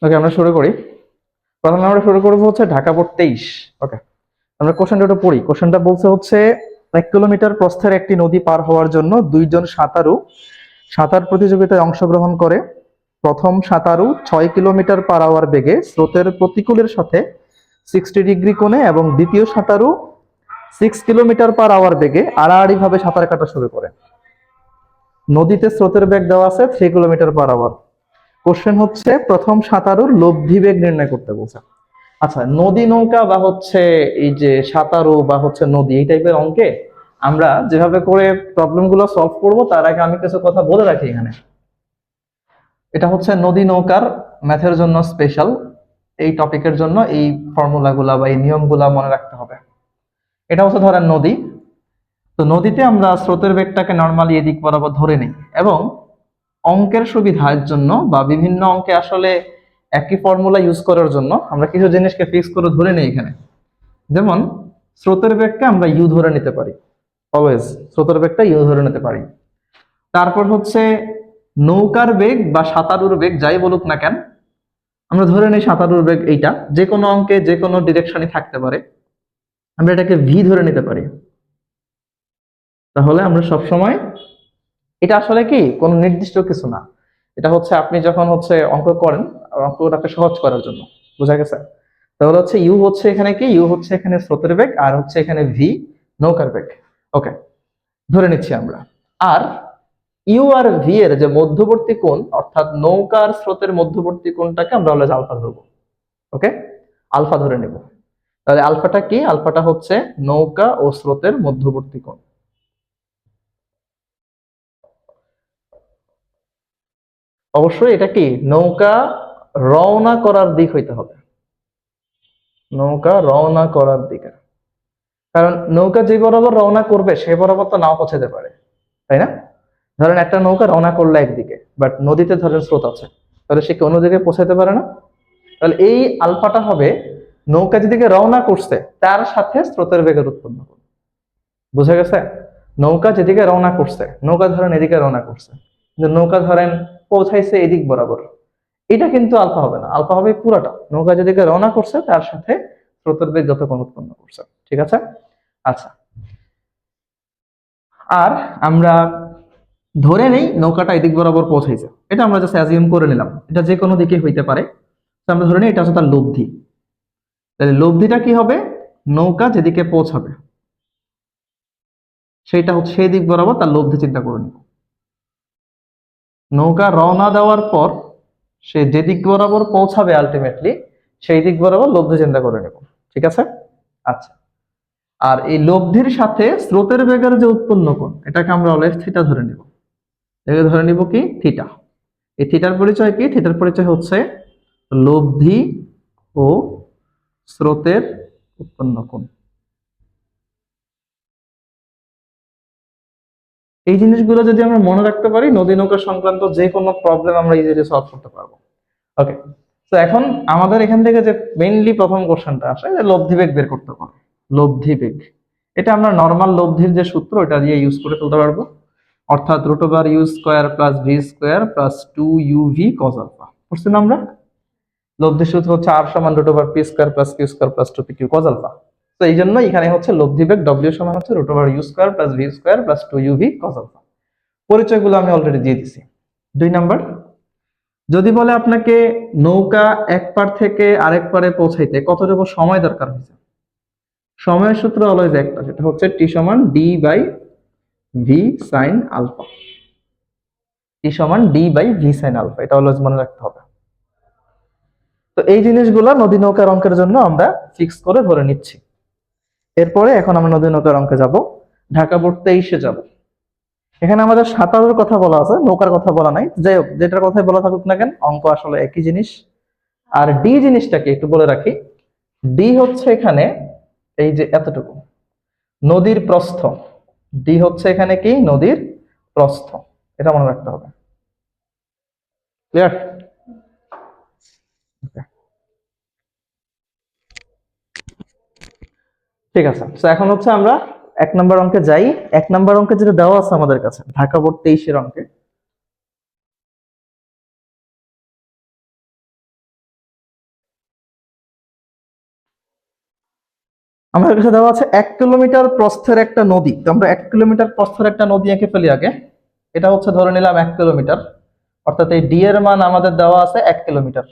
ওকে, আমরা শুরু করি। প্রথমে আমরা শুরু করবো হচ্ছে ঢাকা বোর্ড 23। ওকে, আমরা কোশ্চেনটা একটু পড়ি। কোশ্চেনটা বলছে হচ্ছে 1 কিলোমিটার প্রস্থের একটি নদী পার হওয়ার জন্য দুইজন সাঁতারু সাঁতার প্রতিযোগিতায় অংশগ্রহণ করে। প্রথম সাঁতারু 6 কিলোমিটার/আওয়ার বেগে স্রোতের প্রতিকূলের সাথে 60 ডিগ্রি কোণে এবং দ্বিতীয় সাঁতারু 6 কিলোমিটার/আওয়ার বেগে আড়াআড়ি ভাবে সাঁতার কাটা শুরু করে। নদীতে স্রোতের বেগ দেওয়া আছে 3 কিলোমিটার/আওয়ার। কোশ্চেন হচ্ছে প্রথম সাঁতারুর লব্ধি বেগ নির্ণয় করতে বলছে। আচ্ছা, নদী নৌকা বা হচ্ছে এই যে সাঁতারু বা হচ্ছে নদী, এই টাইপের অঙ্কে আমরা যেভাবে করে প্রবলেম গুলো সলভ করবো তার আগে আমি কিছু কথা বলে রাখি এখানে। এটা হচ্ছে নদী নৌকার ম্যাথের জন্য স্পেশাল। এই টপিকের জন্য এই ফর্মুলাগুলা বা এই নিয়মগুলা মনে রাখতে হবে। এটা হচ্ছে ধরেন নদী। তো নদীতে আমরা স্রোতের বেগটাকে নর্মালি এদিক বরাবর ধরে নিই এবং অঙ্কের সুবিধার জন্য বা বিভিন্ন অঙ্কে আসলে একই ফর্মুলা ইউজ করার জন্য আমরা কিছু জিনিসকে ফিক্স করে ধরে নিই এখানে। যেমন স্রোতের বেগকে আমরা ইউ ধরে নিতে পারি, অলওয়েজ স্রোতের বেগটা ইউ ধরে নিতে পারি। তারপর হচ্ছে নৌকার বেগ বা সাঁতারুর বেগ যাই বলুক না কেন, আমরা ধরে নিই সাঁতারুর বেগ এইটা, যে কোনো অঙ্কে যে কোনো ডিরেকশনই থাকতে পারে, আমরা এটাকে ভি ধরে নিতে পারি। তাহলে আমরা সব সময়, এটা আসলে কি কোনো নির্দিষ্ট কিছু না, এটা হচ্ছে আপনি যখন হচ্ছে অঙ্ক করেন অঙ্কটাকে সহজ করার জন্য। বোঝা গেছে? তাহলে হচ্ছে ইউ হচ্ছে এখানে কি, ইউ হচ্ছে এখানে স্রোতের বেগ আর হচ্ছে এখানে ভি নৌকার বেগ। ওকে, ধরে নিচ্ছি আমরা। আর ইউ আর ভি এর যে মধ্যবর্তী কোণ, অর্থাৎ নৌকার স্রোতের মধ্যবর্তী কোণটাকে আমরা অলওয়েজ আলফা ধরবো। ওকে, আলফা ধরে নেব। তাহলে আলফাটা কি? আলফাটা হচ্ছে নৌকা ও স্রোতের মধ্যবর্তী কোণ। অবশ্যই এটা কি নৌকা রওনা করার দিক হইতে হবে, নৌকা রওনা করার দিকে। কারণ নৌকা যে বরাবর রওনা করবে সে বরাবর তো নাও পৌঁছাতে পারে, তাই না? ধরেন একটা নৌকা রওনা করলো একদিকে, বাট নদীতে ধরেন স্রোত আছে, তাহলে সে কি অন্যদিকে পৌঁছাতে পারে না? তাহলে এই আলফাটা হবে নৌকা যেদিকে রওনা করছে তার সাথে স্রোতের বেগের উৎপন্ন কোণ। বুঝা গেছে? নৌকা যেদিকে রওনা করছে, নৌকা ধরেন এদিকে রওনা করছে, কিন্তু নৌকা ধরেন পৌঁছাইছে এদিক বরাবর, এটা কিন্তু আলফা হবে না, আলফা হবে পুরাটা নৌকা যেদিকে রওনা করছে তার সাথে স্রোতের বেগ যত কোণ উৎপন্ন করছে। ঠিক আছে? আচ্ছা, আর আমরা ধরে নেই নৌকাটা এদিক বরাবর পৌঁছাইছে, এটা আমরা জাস্ট অ্যাজিউম করে নিলাম, এটা যে কোনো দিকে হইতে পারে। তো আমরা ধরে নিই এটা হচ্ছে তার লব্ধি। তাহলে লব্ধিটা কি হবে? নৌকা যেদিকে পৌঁছাবে সেটা হচ্ছে সেই দিক বরাবর তার লব্ধি চিন্তা করে নিব। নৌকা রওনা দেওয়ার পর সে যে দিক বরাবর পৌঁছাবে আলটিমেটলি সেই দিক বরাবর লব্ধি চিন্তা করে নেব। ঠিক আছে? আচ্ছা, আর এই লব্ধির সাথে স্রোতের বেগের যে উৎপন্ন কোণ, এটাকে আমরা অলওয়েজ থিটা ধরে নিব। এটাকে ধরে নিব কি? থিটা। এই থিটার পরিচয় কি? থিটার পরিচয় হচ্ছে লব্ধি ও স্রোতের উৎপন্ন কোণ। এই জিনিসগুলো যদি আমরা মনে রাখতে পারি, নদী নৌকা সংক্রান্ত যে কোনো প্রবলেম আমরা ইজিলি সলভ করতে পারবো। ওকে, তো এখন আমাদের এখান থেকে যে মেইনলি প্রথম কোশ্চেনটা আসে যে লব্ধি বেগ বের করতে হবে। লব্ধি বেগ, এটা আমরা নর্মাল লব্ধির যে সূত্র এটা দিয়ে ইউজ করে ফেলতে পারবো, অর্থাৎ root over you square plus V square plus 2uv cos alpha. বুঝছেন? আমরা লব্ধির সূত্র হচ্ছে আর সমান root over p square plus q square plus 2pq cos alpha. তো এই জন্য এখানে হচ্ছে লব্ধি বেগ ডব্লিউ সমান হচ্ছে root over you square plus V square plus 2uv cos alpha. পরিচয়গুলো আমি অলরেডি দিয়ে দিছি। 2 নাম্বার, যদি বলে আপনাকে নৌকা এক পার থেকে আরেক পারে পৌঁছাইতে কতটুকু সময় দরকার হয়েছে, সময়ের সূত্র অলওয়েজ একটা, সেটা হচ্ছে টি সমান D by V sine alpha. T সমান D by V sine alpha, এটা অলওয়েজ মনে রাখতে হবে। তো এই জিনিসগুলো নদী নৌকার অঙ্কের জন্য আমরা ফিক্স করে ধরে নিচ্ছি। এরপরে এখন আমরা নদী নৌকার অঙ্কে যাব, ঢাকা বোর্ড 23-এ যাব। এখানে আমাদের সাঁতারের কথা বলা আছে, নৌকার কথা বলা নাই। যাই হোক, যেটার কথাই বলা থাকুক না কেন, অঙ্ক আসলে একই জিনিস। আর ডি জিনিসটাকে একটু বলে রাখি। ডি হচ্ছে এখানে এই যে এতটুকু নদীর প্রস্থ, ডি হচ্ছে এখানে কি? নদীর প্রস্থ। এটা মনে রাখতে হবে। ক্লিয়ার? ঠিক আছে, তো এখন হচ্ছে আমরা 1 নাম্বার অঙ্কে যাই। 1 নাম্বার অঙ্কে যেটা দেওয়া আছে আমাদের কাছে ঢাকা বোর্ড 23-এর অঙ্কে, আমাদের কাছে দেওয়া আছে 1 কিলোমিটার প্রস্থের একটা নদী। তো আমরা 1 কিলোমিটার প্রস্থের একটা নদী এঁকে ফেলি আগে। এটা হচ্ছে ধরে নিলাম 1 কিলোমিটার, অর্থাৎ এই ডি এর মান আমাদের দেওয়া আছে 1 কিলোমিটার।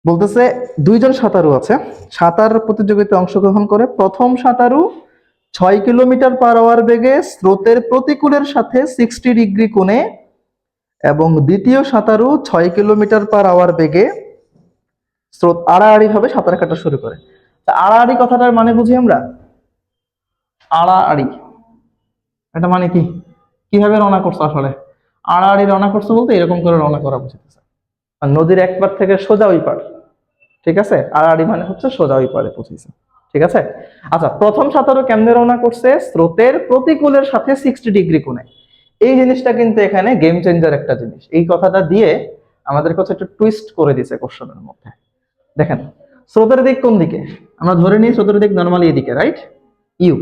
বলতেছে দুইজন সাঁতারু আছে, সাঁতার প্রতিযোগিতায় অংশগ্রহণ করে প্রথম সাঁতারু 6 কিলোমিটার/আওয়ার বেগে স্রোতের প্রতিকূলের সাথে 60 ডিগ্রি কোণে এবং দ্বিতীয় সাঁতারু 6 কিলোমিটার/আওয়ার বেগে স্রোত আড়াআড়ি ভাবে সাঁতার কাটা শুরু করে। তা আড়াআড়ি কথাটার মানে বুঝি আমরা, আড়াআড়ি এটা মানে কি, কিভাবে রওনা করছো আসলে? আড়াআড়ি রওনা করছো বলতে এরকম করে রওনা করা বুঝতেছে, আর নদীর এক পার থেকে সোজা ওই পার, ঠিক আছে? আড়াআড়ি মানে হচ্ছে সোজা ওই পারে পৌঁছেছে, ঠিক আছে? আচ্ছা, প্রথম সাঁতারু কেমনে রওনা করছে? স্রোতের প্রতিকূলের সাথে 60 ডিগ্রি কোণে। এই জিনিসটা কিন্তু এখানে গেম চেঞ্জার একটা জিনিস। এই কথাটা দিয়ে আমাদের কাছে একটু টুইস্ট করে দিছে কোশ্চেনের মধ্যে। দেখেন, স্রোতের দিক কোন দিকে? আমরা ধরে নিই স্রোতের দিক নরমালি এদিকে, রাইট? ইউ।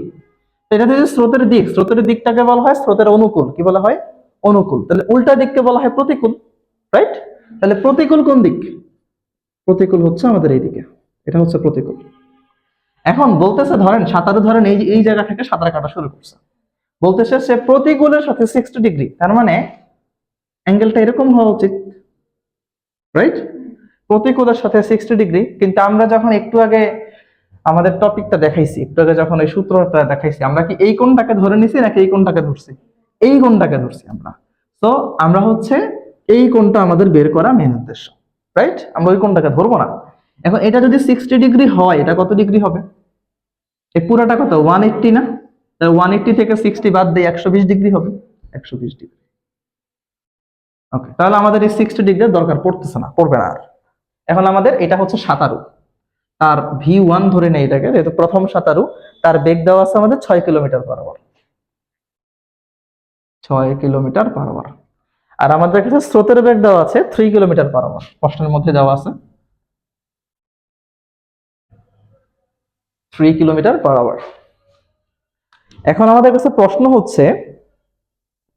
এটা যদি স্রোতের দিক, স্রোতের দিকটাকে বলা হয় স্রোতের অনুকূল। কি বলা হয়? অনুকূল। তাহলে উল্টা দিককে বলা হয় প্রতিকূল, রাইট? তাহলে প্রতিকূল কোন দিক? প্রতিকূল হচ্ছে আমাদের এইদিকে, এটা হচ্ছে প্রতিকূল। এখন বলতেছে ধরেন সাঁতারু ধরেন এই এই জায়গা থেকে সাঁতার কাটা শুরু করছে, বলতেছে সে প্রতিকূলের সাথে 60 ডিগ্রি, তার মানে অ্যাঙ্গেলটা এরকম হওয়া উচিত, রাইট? প্রতিকূলের সাথে 60 ডিগ্রি। কিন্তু আমরা যখন একটু আগে আমাদের টপিকটা দেখাইছি, একটু আগে যখন এই সূত্রটা দেখাইছি, আমরা কি এই কোণটাকে ধরে নিছি নাকি এই কোণটাকে ধরছি? এই কোণটাকে ধরছি আমরা। তো আমরা হচ্ছে এই কোণটা আমাদের বের করা মেন উদ্দেশ্য, রাইট? আমরা ওই কোণটাকে ধরবো না। এখন এটা যদি 60 ডিগ্রি হয়, এটা কত ডিগ্রি হবে? এই পুরাটা কত? 180 না? 180 থেকে 60 বাদ দিয়ে 120 ডিগ্রি হবে। 120 ডিগ্রি। ওকে, তাহলে আমাদের এই 60 ডিগ্রির দরকার পড়তেছে না, পড়বে না আর। এখন আমাদের এটা হচ্ছে সাঁতারু, তার V1 ধরে নেই এটাকে, যেহেতু প্রথম সাঁতারু, তার বেগ দেওয়া আছে আমাদের 6 কিলোমিটার/আওয়ার। 6 কিলোমিটার/আওয়ার। আর আমাদের কাছে স্রোতের বেগ দেওয়া আছে 3 কিলোমিটার/আওয়ার, প্রশ্নের মধ্যে দেওয়া আছে 3 কিলোমিটার/আওয়ার। এখন আমাদের কাছে প্রশ্ন হচ্ছে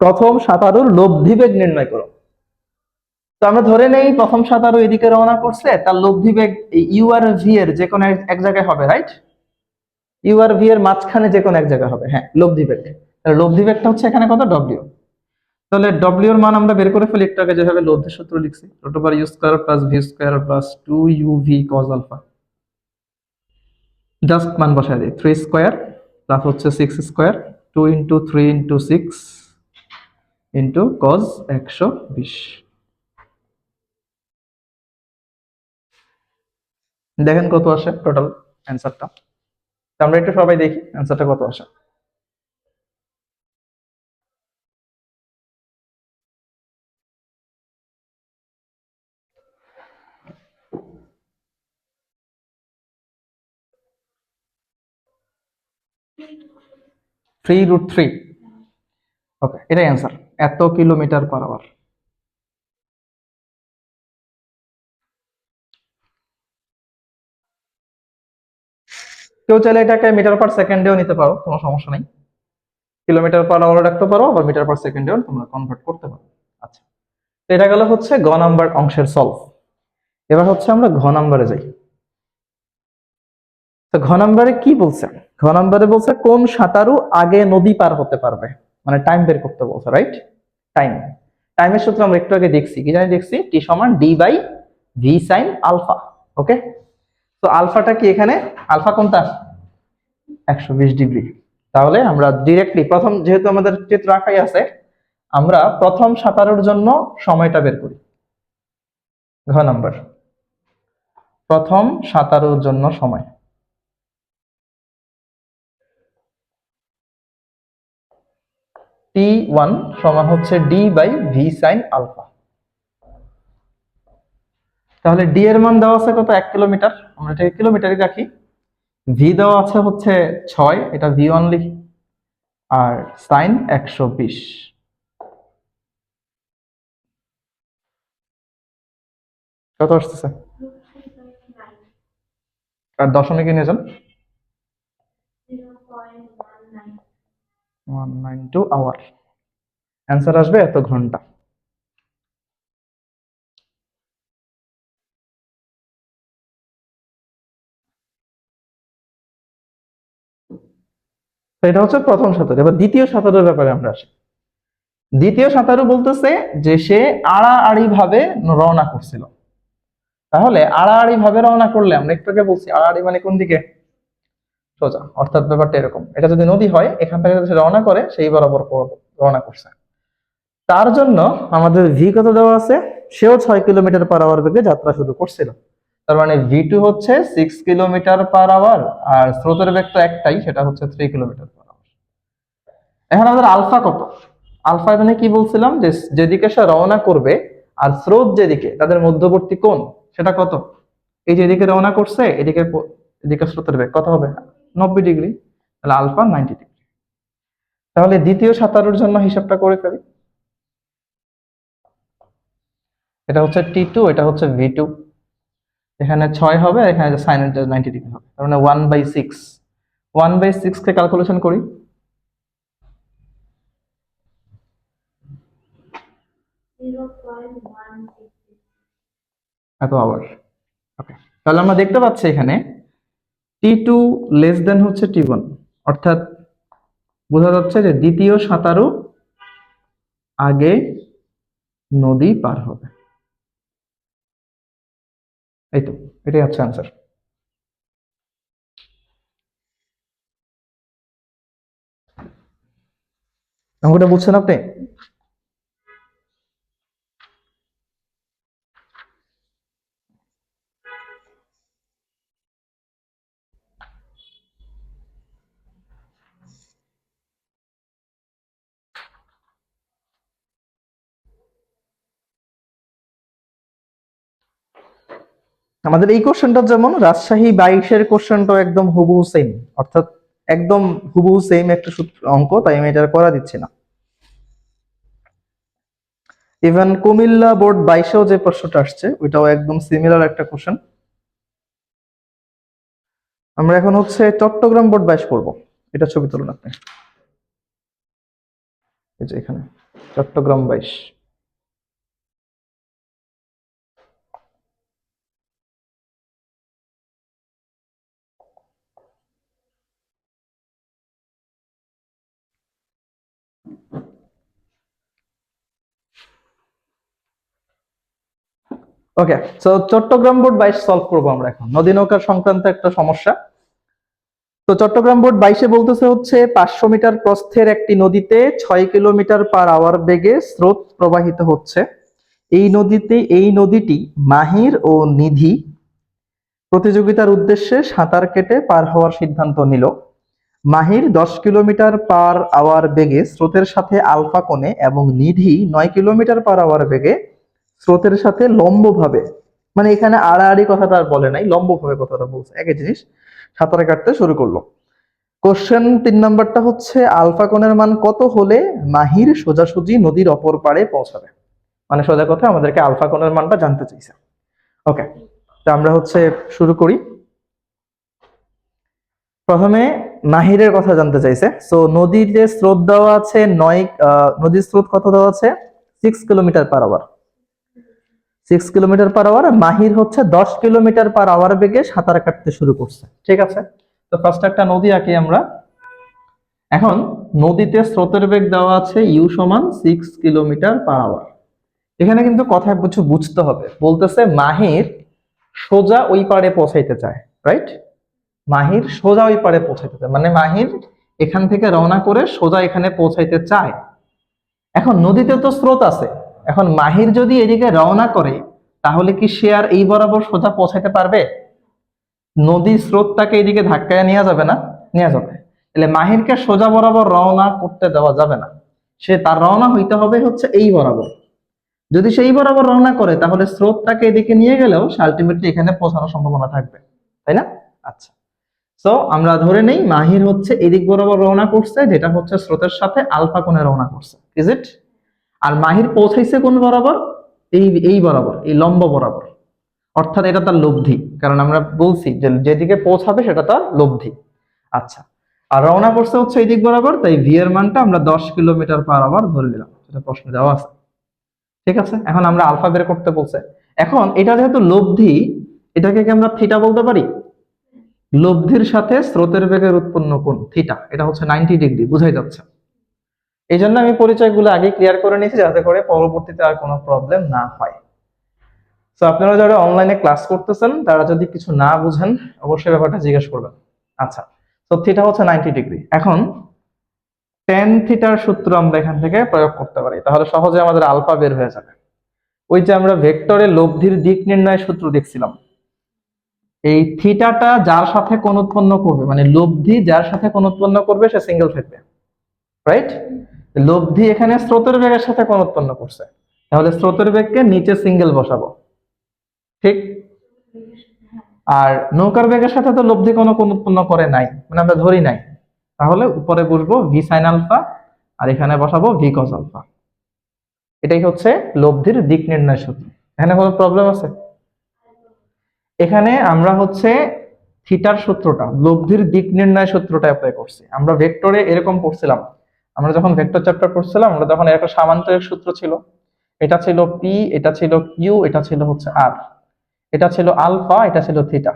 প্রথম সাঁতারুর লব্ধি বেগ নির্ণয় করো। তো আমরা ধরে নেই প্রথম সাঁতারু এদিকে রওনা করছে, তার লব্ধি বেগ ইউ আর ভি এর যে কোনো এক জায়গায় হবে, রাইট? ইউ আর ভি এর মাঝখানে যে কোনো এক জায়গায় হবে, হ্যাঁ, লব্ধি বেগ। তাহলে লব্ধি বেগটা হচ্ছে এখানে কত? ডব্লিউ। তাহলে ডব্লিউ এর মান আমরা বের করে ফেলি একটু আগে যেভাবে লব্ধির সূত্র লিখছি, root over u square plus v square plus 2uv cos alpha. Just মান বসায় দিই, 3 স্কয়ার প্লাস হচ্ছে 6 square, 2 into 3 into 6 into cos 120। দেখেন কত আসে টোটাল অ্যান্সারটা। আমরা একটু সবাই দেখি অ্যান্সারটা কত আসে। 3√3। ওকে, এটাই অ্যান্সার, এত কিলোমিটার/আওয়ার। কেউ চাইলে এটাকে মিটার পার সেকেন্ডেও নিতে পারো, কোনো সমস্যা নেই। কিলোমিটার/আওয়ার রাখতে পারো, আবার মিটার পার সেকেন্ডেও তোমরা কনভার্ট করতে পারো। আচ্ছা, তো এটা গেল হচ্ছে গ নাম্বার অংশের সলভ। এবার হচ্ছে আমরা ঘ নাম্বারে যাই। তো ঘ নাম্বারে কি বলছে? ঘ নাম্বারে বলছে কোন সাঁতারু আগে নদী পার হতে পারবে, মানে টাইম বের করতে বলছে, রাইট? টাইম। টাইমের সূত্র আমরা একটু আগে দেখছি, কি জানি দেখছি, টি সমান D by V sine alpha. Okay, তো আলফাটা কি এখানে? আলফা কোনটা? 120 ডিগ্রি। তাহলে আমরা ডিরেক্টলি প্রথম, যেহেতু আমাদের চিত্র আঁকাই আছে, আমরা প্রথম সাঁতারের জন্য সময়টা বের করি। ঘ নাম্বার, প্রথম সাঁতারের জন্য সময় T1 সমান হচ্ছে D by V sine alpha. তাহলে ডি এর মান দেওয়া আছে কত? 1 কিলোমিটার, আমরা এটাকে কিলোমিটারে রাখি। ভি দেওয়া আছে হচ্ছে 6, এটা V1 লিখি, আর সাইন 120। কত আসতেছে? আর দশমিকে নিয়ে যান, 192 আওয়ার। অ্যান্সার আসবে এত ঘন্টা। তো এটা হচ্ছে প্রথম সাঁতারু। এবার দ্বিতীয় সাঁতারুর ব্যাপারে আমরা আসি। দ্বিতীয় সাঁতারু বলতেছে যে সে আড়াআড়ি ভাবে রওনা করছিল। তাহলে আড়াআড়ি ভাবে রওনা করলে, আমরা একটু আগে বলছি আড়াআড়ি মানে কোন দিকে, সোজা। অর্থাৎ ব্যাপারটা এরকম, এটা যদি নদী হয় এখান থেকে সে রওনা করে সেই বরাবর রওনা করছে। তার জন্য আমাদের ভি কত দেওয়া আছে, সেও 6 কিলোমিটার/আওয়ার বেগে যাত্রা শুরু করছিল। তার মানে ভি2 হচ্ছে 6 কিলোমিটার/আওয়ার, আর স্রোতের বেগ তো একটাই, সেটা হচ্ছে 3 কিলোমিটার/আওয়ার। এখন আমাদের আলফা কত, আলফা এখানে কি বলছিলাম যে যেদিকে সে রওনা করবে আর স্রোত যেদিকে, তাদের মধ্যবর্তী কোণ সেটা কত, এই যে এদিকে রওনা করছে এদিকে এদিকে স্রোতের বেগ কত হবে, 90 ডিগ্রি, তাহলে আলফা 90 ডিগ্রি। তাহলে দ্বিতীয় সাঁতারুর জন্য হিসাবটা করে ফেলি। এটা হচ্ছে টি2, এটা হচ্ছে ভি2, এখানে 6 হবে, এখানে সাইন 90 ডিগ্রি হবে, তার মানে 1/6। 1/6 কে ক্যালকুলেশন করি, এত আওয়ার। ওকে, তাহলে আমরা দেখতে পাচ্ছি এখানে টি2 লেস দেন হচ্ছে টি1, অর্থাৎ বোঝা যাচ্ছে যে দ্বিতীয় সাঁতারু আগে নদী পার হবে। এই তো, এটাই হচ্ছে আনসার। অঙ্কটা বুঝছেন আপনি? আমাদের এই কোশ্চেনটা যেমন রাজশাহী 22-এর কোশ্চেনটাও একদম হুবহু সেম, অর্থাৎ একদম হুবহু সেম একটা অঙ্ক, তাই আমি এটা করা দিচ্ছি না। ইভেন কুমিল্লা বোর্ড 22-এও যে প্রশ্নটা আসছে ওইটাও একদম সিমিলার একটা কোশ্চেন। আমরা এখন হচ্ছে চট্টগ্রাম বোর্ড 22 করব। এটা ছবি তুলুন আপনি, এই যে এখানে চট্টগ্রাম 22। ওকে, সো চট্টগ্রাম বোর্ড 22 সলভ করবো আমরা এখন, নদী নৌকা সংক্রান্ত একটা সমস্যা। তো চট্টগ্রাম বোর্ড 22-এ বলতেছে হচ্ছে 500 মিটার প্রস্থের একটি নদীতে 6 কিলোমিটার/আওয়ার বেগে স্রোত প্রবাহিত হচ্ছে। এই নদীটি মাহির ও নিধি প্রতিযোগিতার উদ্দেশ্যে সাঁতার কেটে পার হওয়ার সিদ্ধান্ত নিল। মাহির 10 কিলোমিটার/আওয়ার বেগে স্রোতের সাথে আলফা কোণে এবং নিধি 9 কিলোমিটার/আওয়ার বেগে স্রোতের সাথে লম্বভাবে, মানে এখানে আড়াআড়ি কথাটা আর বলে নাই, লম্বভাবে কথাটা বলছে, একই জিনিস, সাঁতার কাটতে শুরু করলো। কোশ্চেন 3 নাম্বারটা হচ্ছে আলফা কোণের মান কত হলে মাহির সোজাসুজি নদীর অপর পাড়ে পৌঁছাবে, মানে সোজা কথা আমাদেরকে আলফা কোণের মানটা জানতে চাইছে। ওকে, তো আমরা হচ্ছে শুরু করি। প্রথমে মাহিরের কথা জানতে চাইছে। সো নদীর যে স্রোত দেওয়া আছে নদীর স্রোত কত দেওয়া আছে, 6 কিলোমিটার/আওয়ার। 6 কিলোমিটার/আওয়ার, মাহির হচ্ছে 10 কিলোমিটার/আওয়ার বেগে সাঁতার কাটতে শুরু করছে। ঠিক আছে, তো ফার্স্ট একটা নদী আঁকি আমরা। এখন নদীতে স্রোতের বেগ দেওয়া আছে ইউ সমান 6 কিলোমিটার/আওয়ার। এখানে কিন্তু কথা কিছু বুঝতে হবে, বলতেছে মাহির সোজা ওই পারে পৌঁছাইতে চায়, রাইট? মাহির সোজা ওই পারে পৌঁছাইতে চায়, মানে মাহির এখান থেকে রওনা করে সোজা এখানে পৌঁছাইতে চায়। এখন নদীতে তো স্রোত আছে, এখন মাহির যদি এদিকে রওনা করে তাহলে কি সে আর এই বরাবর সোজা পৌঁছাইতে পারবে? নদীর স্রোতটাকে এদিকে ধাক্কায় নেওয়া যাবে না, নেওয়া যাবে। তাহলে মাহিরকে সোজা বরাবর রওনা করতে দেওয়া যাবে না, সে তার রওনা হইতে হবে হচ্ছে এই বরাবর। যদি সেই বরাবর রওনা করে তাহলে স্রোতটাকে এদিকে নিয়ে গেলেও সে আলটিমেটলি এখানে পৌঁছানোর সম্ভাবনা থাকবে, তাই না? আচ্ছা, সো আমরা ধরে নেই মাহির হচ্ছে এদিক বরাবর রওনা করছে, যেটা হচ্ছে স্রোতের সাথে আলফা কোণে রওনা করছে, ইজ ইট? আর মাহির পৌঁছাইছে কোন বরাবর, এই বরাবর, এই লম্ব বরাবর, অর্থাৎ এটা তার লব্ধি, কারণ আমরা বলছি যে যেদিকে পৌঁছাবে সেটা তার লব্ধি। আচ্ছা, আর রওনা করছে হচ্ছে এই দিক বরাবর, তাই ভি এর মানটা আমরা 10 কিলোমিটার/আওয়ার ধরে নিলাম, সেটা প্রশ্ন দেওয়া আছে। ঠিক আছে, এখন আমরা আলফা বের করতে বলছে। এখন এটা যেহেতু লব্ধি, এটাকে কি আমরা থিটা বলতে পারি? লব্ধির সাথে স্রোতের বেগের উৎপন্ন কোণ থিটা, এটা হচ্ছে 90 ডিগ্রি, বুঝাই যাচ্ছে। এই জন্য আমি পরিচয়গুলো আগে ক্লিয়ার করে নিয়েছি, যাতে করে পরবর্তীতে আর কোনো প্রবলেম না হয়। তো আপনারা যারা অনলাইনে ক্লাস করতেছেন তারা যদি কিছু না বুঝেন অবশ্যই ব্যাপারটা জিজ্ঞেস করবেন। আচ্ছা, তো থিটা হচ্ছে 90 ডিগ্রি। এখন টেন থিটার সূত্র আমরা এখান থেকে প্রয়োগ করতে পারি, তাহলে সহজে আমাদের আলফা বের হয়ে যাবে। ওই যে আমরা ভেক্টরে লব্ধির দিক নির্ণয়ের সূত্র দেখছিলাম, এই থিটাটা যার সাথে কোণ উৎপন্ন করবে, মানে লব্ধি যার সাথে কোণ উৎপন্ন করবে সে সিঙ্গেল থাকবে, রাইট? লব্ধি এখানে স্রোতের বেগের সাথে কোণ উৎপন্ন করছে, তাহলে স্রোতের বেগকে নিচে সিঙ্গেল বসাবো, ঠিক? আর নৌকার বেগের সাথে তো লব্ধি কোনো কোণ উৎপন্ন করে নাই, মানে আমরা ধরি নাই, তাহলে উপরে বসবো ভি সাইন আলফা আর এখানে বসাবো ভি কস আলফা। এটাই হচ্ছে লব্ধির দিক নির্ণয় সূত্র। এখানে কোনো প্রবলেম আছে? এখানে আমরা হচ্ছে থিটার সূত্রটা, লব্ধির দিক নির্ণয় সূত্রটা অ্যাপ্লাই করছি। আমরা ভেক্টরে এরকম পড়ছিলাম, আমরা যখন ভেক্টর চ্যাপ্টার পড়ছিলাম আমরা তখন একটা সামান্তরিক সূত্র ছিল, এটা ছিল পি, এটা ছিল কিউ, এটা ছিল হচ্ছে আর, এটা ছিল আলফা, এটা ছিল থিটা।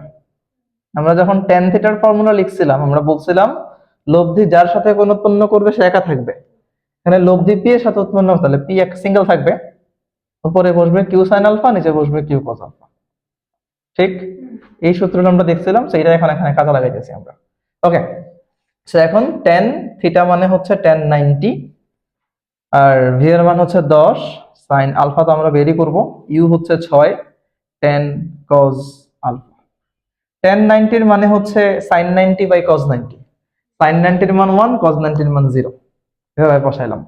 আমরা যখন টেন থিটার ফর্মুলা লিখছিলাম আমরা বলছিলাম লব্ধি যার সাথে কোণ উৎপন্ন করবে সে একা থাকবে। এখানে লব্ধি পি এর সাথে উৎপন্ন হবে, তাহলে পি এক সিঙ্গেল থাকবে, উপরে বসবে কিউ সাইন আলফা, নিচে বসবে কিউ কস আলফা, ঠিক? এই সূত্রটা আমরা দেখছিলাম, সেইটা এখন এখানে কাজে লাগাইতেছি আমরা। ওকে, সো এখন টেন থিটা মানে হচ্ছে 1090, আর ভি এর মান হচ্ছে 10, সাইন আলফা তো আমরা বেরই করব, ইউ হচ্ছে 6, 10 কজ আলফা। 1090 মানে হচ্ছে সাইন 90 বাই কজ 90, সাইন 90 মান 1, কজ 90 মান 0, এভাবে বসাইলাম।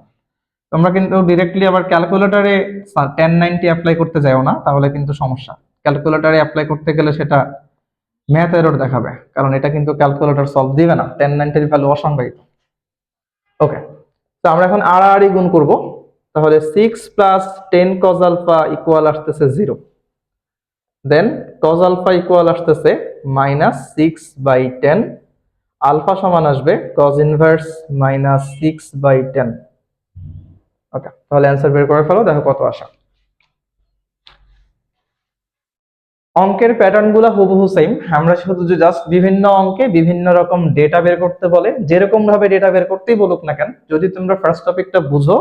তোমরা কিন্তু ডিরেক্টলি আবার ক্যালকুলেটরে 1090 অ্যাপ্লাই করতে যাও না, তাহলে কিন্তু সমস্যা। ক্যালকুলেটরে অ্যাপ্লাই করতে গেলে সেটা ম্যাথ এরর দেখাবে, কারণ এটা কিন্তু ক্যালকুলেটর সলভ দিবে না, 1090 ভ্যালু অসংজ্ঞায়িত। ওকে, তো আমরা এখন আড়াআড়ি গুণ করব, তাহলে 6 প্লাস 10 কজ আলফা ইকুয়াল আসতেছে 0, দেন কজ আলফা ইকুয়াল আসতেছে -6/10, আলফা সমান আসবে কজ ইনভার্স -6/10। ওকে, তাহলে অ্যান্সার বের করে ফেলো, দেখো কত আসে। অঙ্কের প্যাটার্ন গুলা হুবহু সেম, আমরা শুধু জাস্ট বিভিন্ন অঙ্কে বিভিন্ন রকম ডেটা বের করতে বলে, যেরকম ভাবে ডেটা বের করতেই বলুক না কেন, যদি তোমরা ফার্স্ট টপিকটা বুঝো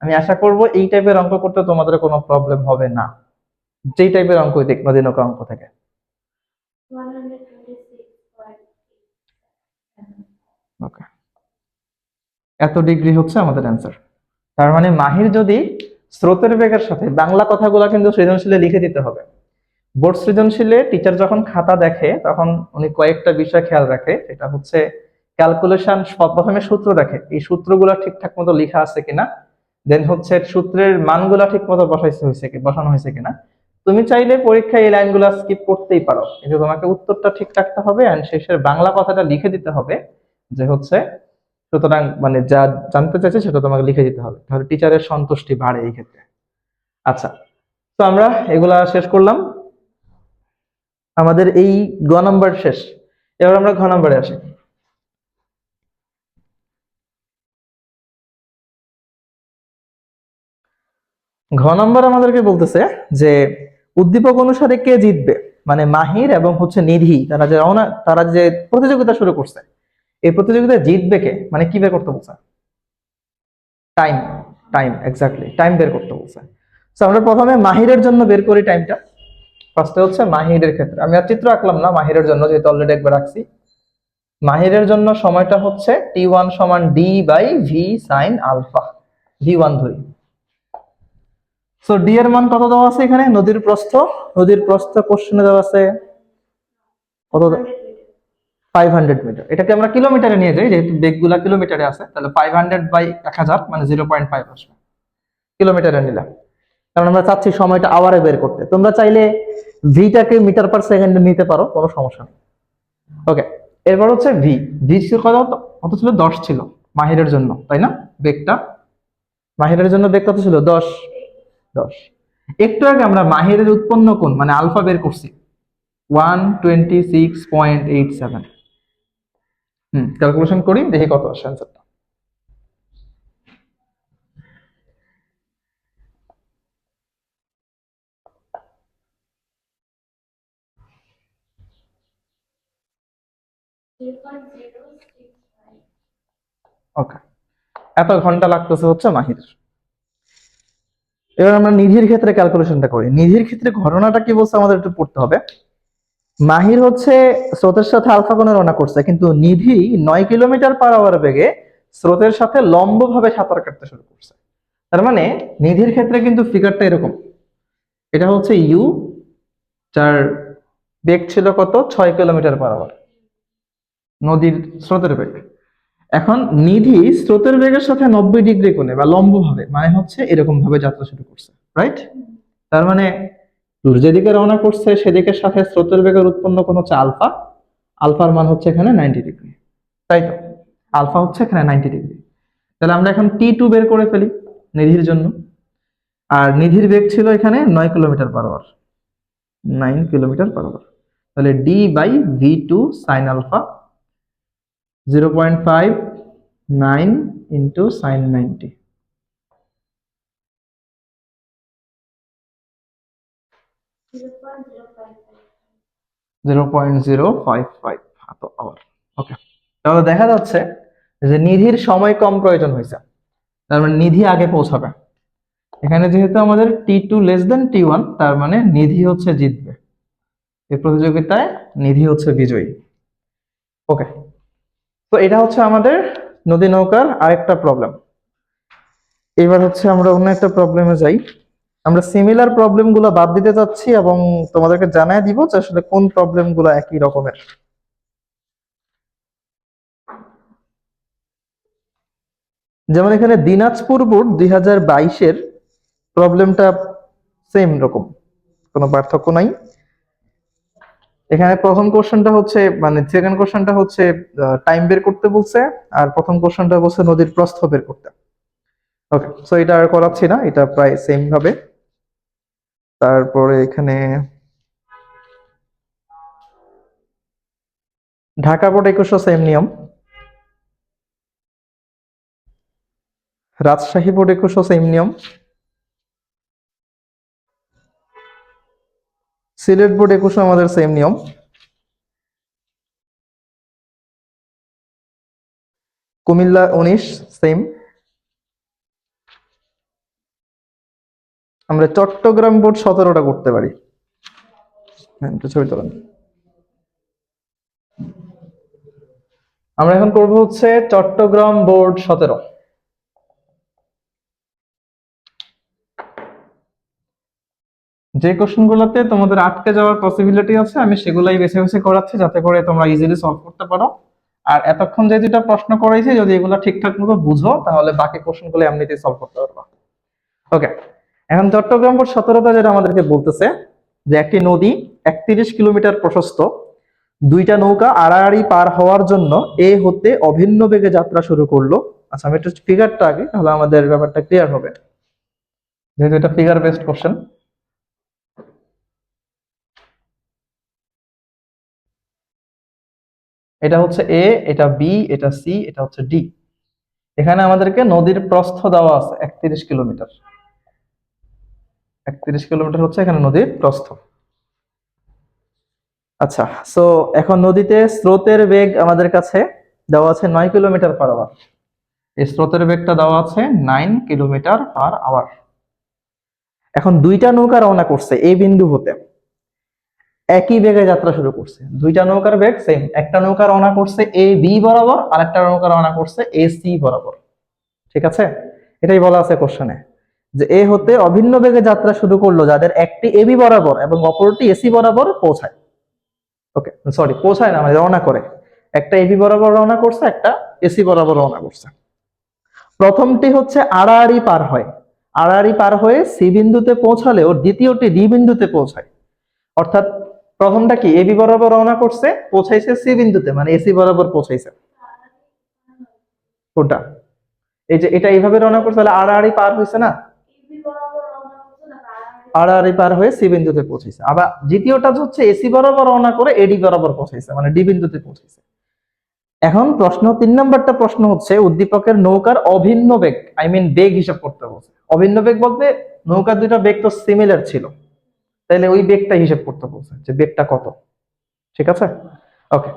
আমি আশা করব এই টাইপের অঙ্ক করতে তোমাদের কোনো প্রবলেম হবে না, যেই টাইপের অঙ্ক দেখ নদীনক অঙ্ক থেকে। ওকে, এত ডিগ্রি হচ্ছে আমাদের অ্যান্সার। তার মানে মাহির যদি স্রোতের বেগের সাথে, বাংলা কথাগুলো কিন্তু সৃজনশীলে লিখে দিতে হবে। বোর্ড সৃজনশীলে টিচার যখন খাতা দেখে তখন উনি কয়েকটা বিষয় খেয়াল রাখে, এটা হচ্ছে ক্যালকুলেশন, প্রথমে সূত্র দেখে এই সূত্রগুলো ঠিকঠাক মতো লেখা আছে কিনা, দেন হচ্ছে সূত্রের মানগুলা ঠিক মতো বসানো হয়েছে কিনা। তুমি চাইলে পরীক্ষায় এই লাইনগুলো স্কিপ করতেই পারো, কিন্তু তোমাকে উত্তরটা ঠিক রাখতে হবে এন্ড শেষের বাংলা কথাটা লিখে দিতে হবে, যে হচ্ছে সুতরাং মানে যা জানতে চাইছে সেটা তোমাকে লিখে দিতে হবে, তাহলে টিচারের সন্তুষ্টি বাড়ে এই ক্ষেত্রে। আচ্ছা, তো আমরা এগুলা শেষ করলাম, আমাদের এই গ নাম্বার শেষ। এবার আমরা ঘ নাম্বারে আসি। ঘ নাম্বার আমাদেরকে বলতেছে যে উদ্দীপক অনুসারে কে জিতবে, মানে মাহির এবং হচ্ছে নিধি তারা যে প্রতিযোগিতা শুরু করছে, এই প্রতিযোগিতায় জিতবে কে, মানে কি বের করতে বলছে? টাইম, টাইম এক্স্যাক্টলি, টাইম বের করতে বলছে। তো আমরা প্রথমে মাহিরের জন্য বের করি টাইমটা। ফার্স্টে হচ্ছে মাহিরের ক্ষেত্রে আমি আর চিত্র আঁকলাম না, মাহিরের জন্য যেহেতু অলরেডি একবার রাখছি। মাহিরের জন্য সময়টা হচ্ছে t1 সমান d/v sin আলফা, v1 ধরি। সো ডি এর মান কত দেওয়া আছে এখানে? নদীর প্রস্থ কোশ্চেনে দেওয়া আছে কত? 500 মিটার। এটাকে আমরা কিলোমিটারে নিয়ে যাই, যেহেতু বেগগুলা কিলোমিটারে আছে, তাহলে 500/1000 মানে 0.5 আসবে, কিলোমিটারে নিলাম। কারণ আমরা চাচ্ছি সময়টা আওয়ারে বের করতে, তোমরা চাইলে ভিটাকে মিটার পার সেকেন্ডে নিতে পারো, কোনো সমস্যা নেই। ওকে, এরপর হচ্ছে ভি, ভি ছিল কত ছিল? 10 ছিল মাহিরের জন্য, তাই না? বেগটা মাহিরের জন্য বেগ কত ছিল? 10। 10। একটু আগে আমরা মাহিরের উৎপন্ন কোণ মানে আলফা বের করছি 126.87। ক্যালকুলেশন করি, দেখি কত আসে অ্যান্সারটা। ওকে, এত ঘন্টা লাগতেছে হচ্ছে মাহির। এবার আমরা নিধির ক্ষেত্রে ক্যালকুলেশনটা করি। নিধির ক্ষেত্রে ঘটনাটা কি বলছে আমাদের একটু পড়তে হবে। মাহির হচ্ছে স্রোতের সাথে আলফা কোণে রওনা করছে, কিন্তু নিধি 9 কিলোমিটার/আওয়ার বেগে স্রোতের সাথে লম্বভাবে সাঁতার কাটতে শুরু করছে। তার মানে নিধির ক্ষেত্রে কিন্তু ফিগারটা এরকম, এটা হচ্ছে ইউ, যার বেগ ছিল কত, 6 কিলোমিটার/আওয়ার, নদীর স্রোতের বেগ। এখন নিধি স্রোতের বেগের সাথে 90 ডিগ্রি কোণে বা লম্বভাবে, মানে হচ্ছে এরকম ভাবে যাত্রা শুরু করছে, রাইট? তার মানে যেদিকে রওনা করছে সেদিকের সাথে স্রোতের বেগের উৎপন্ন কোণ হচ্ছে আলফা। আলফার মান হচ্ছে এখানে 90 ডিগ্রি, তাই তো? আলফা হচ্ছে এখানে 90 ডিগ্রি। তাহলে আমরা এখন T2 বের করে ফেলি নিধির জন্য। আর নিধির বেগ ছিল এখানে 9 কিলোমিটার/আওয়ার, 9 কিলোমিটার/আওয়ার। তাহলে D/V2 sin alpha 0.59 into sin 90। 0.055 hour. Okay, তাহলে দেখা যাচ্ছে যে নিধির সময় কম প্রয়োজন হয়েছে, তার মানে নিধি আগে পৌঁছাবে। এখানে যেহেতু আমাদের T2 লেস দেন T1, তার মানে নিধি হচ্ছে জিতবে এই প্রতিযোগিতায়, নিধি হচ্ছে বিজয়ী। ওকে, তো এটা হচ্ছে আমাদের নদী নৌকার আরেকটা প্রবলেম। এবার হচ্ছে আমরা অন্য একটা প্রবলেমে যাই। আমরা সিমিলার প্রবলেম গুলো বাদ দিতে চাচ্ছি এবং তোমাদেরকে জানাই দিব যে আসলে কোন প্রবলেম গুলো একই রকমের। যেমন এখানে দিনাজপুর বোর্ড 2022-এর প্রবলেমটা সেম রকম, কোনো পার্থক্য নাই। এখানে প্রথম কোশ্চেনটা হচ্ছে, মানে সেকেন্ড কোশ্চেনটা হচ্ছে টাইম বের করতে বলছে, আর প্রথম কোশ্চেনটা বলছে নদীর প্রস্থ বের করতে। ওকে, সো এটা আর করাচ্ছি না, এটা প্রায় সেম ভাবে। তারপরে এখানে ঢাকা বোর্ড 2100 সেম নিয়ম, রাজশাহী বোর্ড 2100 সেম নিয়ম, সিলেট বোর্ড 2100 আমাদের সেম নিয়ম, কুমিল্লা 19 সেম। আমরা চট্টগ্রাম বোর্ড 17টা করতে পারি। হ্যাঁ, একটু ছবি তোলেন। আমরা এখন করব হচ্ছে চট্টগ্রাম বোর্ড 17। যে কোশ্চেন গুলোতে তোমাদের আটকে যাওয়ার পসিবিলিটি আছে আমি সেগুলাই বেছে বেছে করাচ্ছি, যাতে করে তোমরা ইজিলি সলভ করতে পারো। আর এতক্ষণ যে দুটা প্রশ্ন করাইছি, যদি এগুলো ঠিকঠাক মতো বুঝো তাহলে বাকি কোশ্চেনগুলো এমনিতেই সলভ করতে পারবা। ওকে, এখন চট্টগ্রাম বোর্ড 17টা যেটা আমাদেরকে বলতেছে যে একটি নদী 31 কিলোমিটার প্রশস্ত, দুইটা নৌকা আড়াআড়ি পার হওয়ার জন্য এ হতে অভিন্ন বেগে যাত্রা শুরু করলো। আচ্ছা, আমি একটু ফিগারটা আগে, তাহলে আমাদের ব্যাপারটা ক্লিয়ার হবে, যেহেতু এটা ফিগার বেসড কোশ্চেন। এটা হচ্ছে এ, এটা বি, এটা সি, এটা হচ্ছে ডি। এখানে আমাদেরকে নদীর প্রস্থ দেওয়া আছে 31 কিলোমিটার। 31 কিলোমিটার হচ্ছে এখানে নদীর প্রস্থ। আচ্ছা, সো এখন নদীতে স্রোতের বেগ আমাদের কাছে দেওয়া আছে 9 কিলোমিটার/আওয়ার। এই স্রোতের বেগটা দেওয়া আছে 9 কিলোমিটার/আওয়ার। এখন দুইটা নৌকা রওনা করছে এই বিন্দু হতে, একই বেগে যাত্রা শুরু করছে। দুইটা নৌকার বেগ সেম, একটা নৌকা রওনা করছে এ বি বরাবর, আর একটা নৌকা রওনা করছে এ সি বরাবর। ঠিক আছে, এটাই বলা আছে কোশ্চেনে, যে এ হতে অভিন্ন বেগে যাত্রা শুরু করলো যাদের একটি এবি বরাবর এবং অপরটি এসি বরাবর পৌঁছায়। ওকে, সরি, পৌঁছায় না, মানে রওনা করে। একটা এবি বরাবর রওনা করছে, একটা এসি বরাবর রওনা করছে। প্রথমটি হচ্ছে আড়াআড়ি পার হয়, আড়াআড়ি পার হয়ে সি বিন্দুতে পৌঁছালেও দ্বিতীয়টি ডি বিন্দুতে পৌঁছায়। অর্থাৎ প্রথমটা কি এবি বরাবর রওনা করছে, পৌঁছাইছে সি বিন্দুতে, মানে এসি বরাবর পৌঁছাইছে। কোনটা? এই যে এটা এইভাবে রওনা করছে, তাহলে আড়াআড়ি পার হয়েছে না, আড়াআড়ি পার হয়ে সি বিন্দুতে পৌঁছাইছে। আবার দ্বিতীয়টা হচ্ছে এসি বরাবর রওনা করে এডি বরাবর পৌঁছাইছে, মানে ডি বিন্দুতে পৌঁছাইছে। এখন প্রশ্ন 3 নম্বরটা প্রশ্ন হচ্ছে উদ্দীপকের নৌকার অভিন্ন বেগ, আই মিন বেগ হিসাব করতে বলছে। অভিন্ন বেগ বলতে নৌকার দুইটা বেগ তো সিমিলার ছিল, তাহলে ওই বেগটা হিসাব করতে বলছে যে বেগটা কত। ঠিক আছে, ওকে।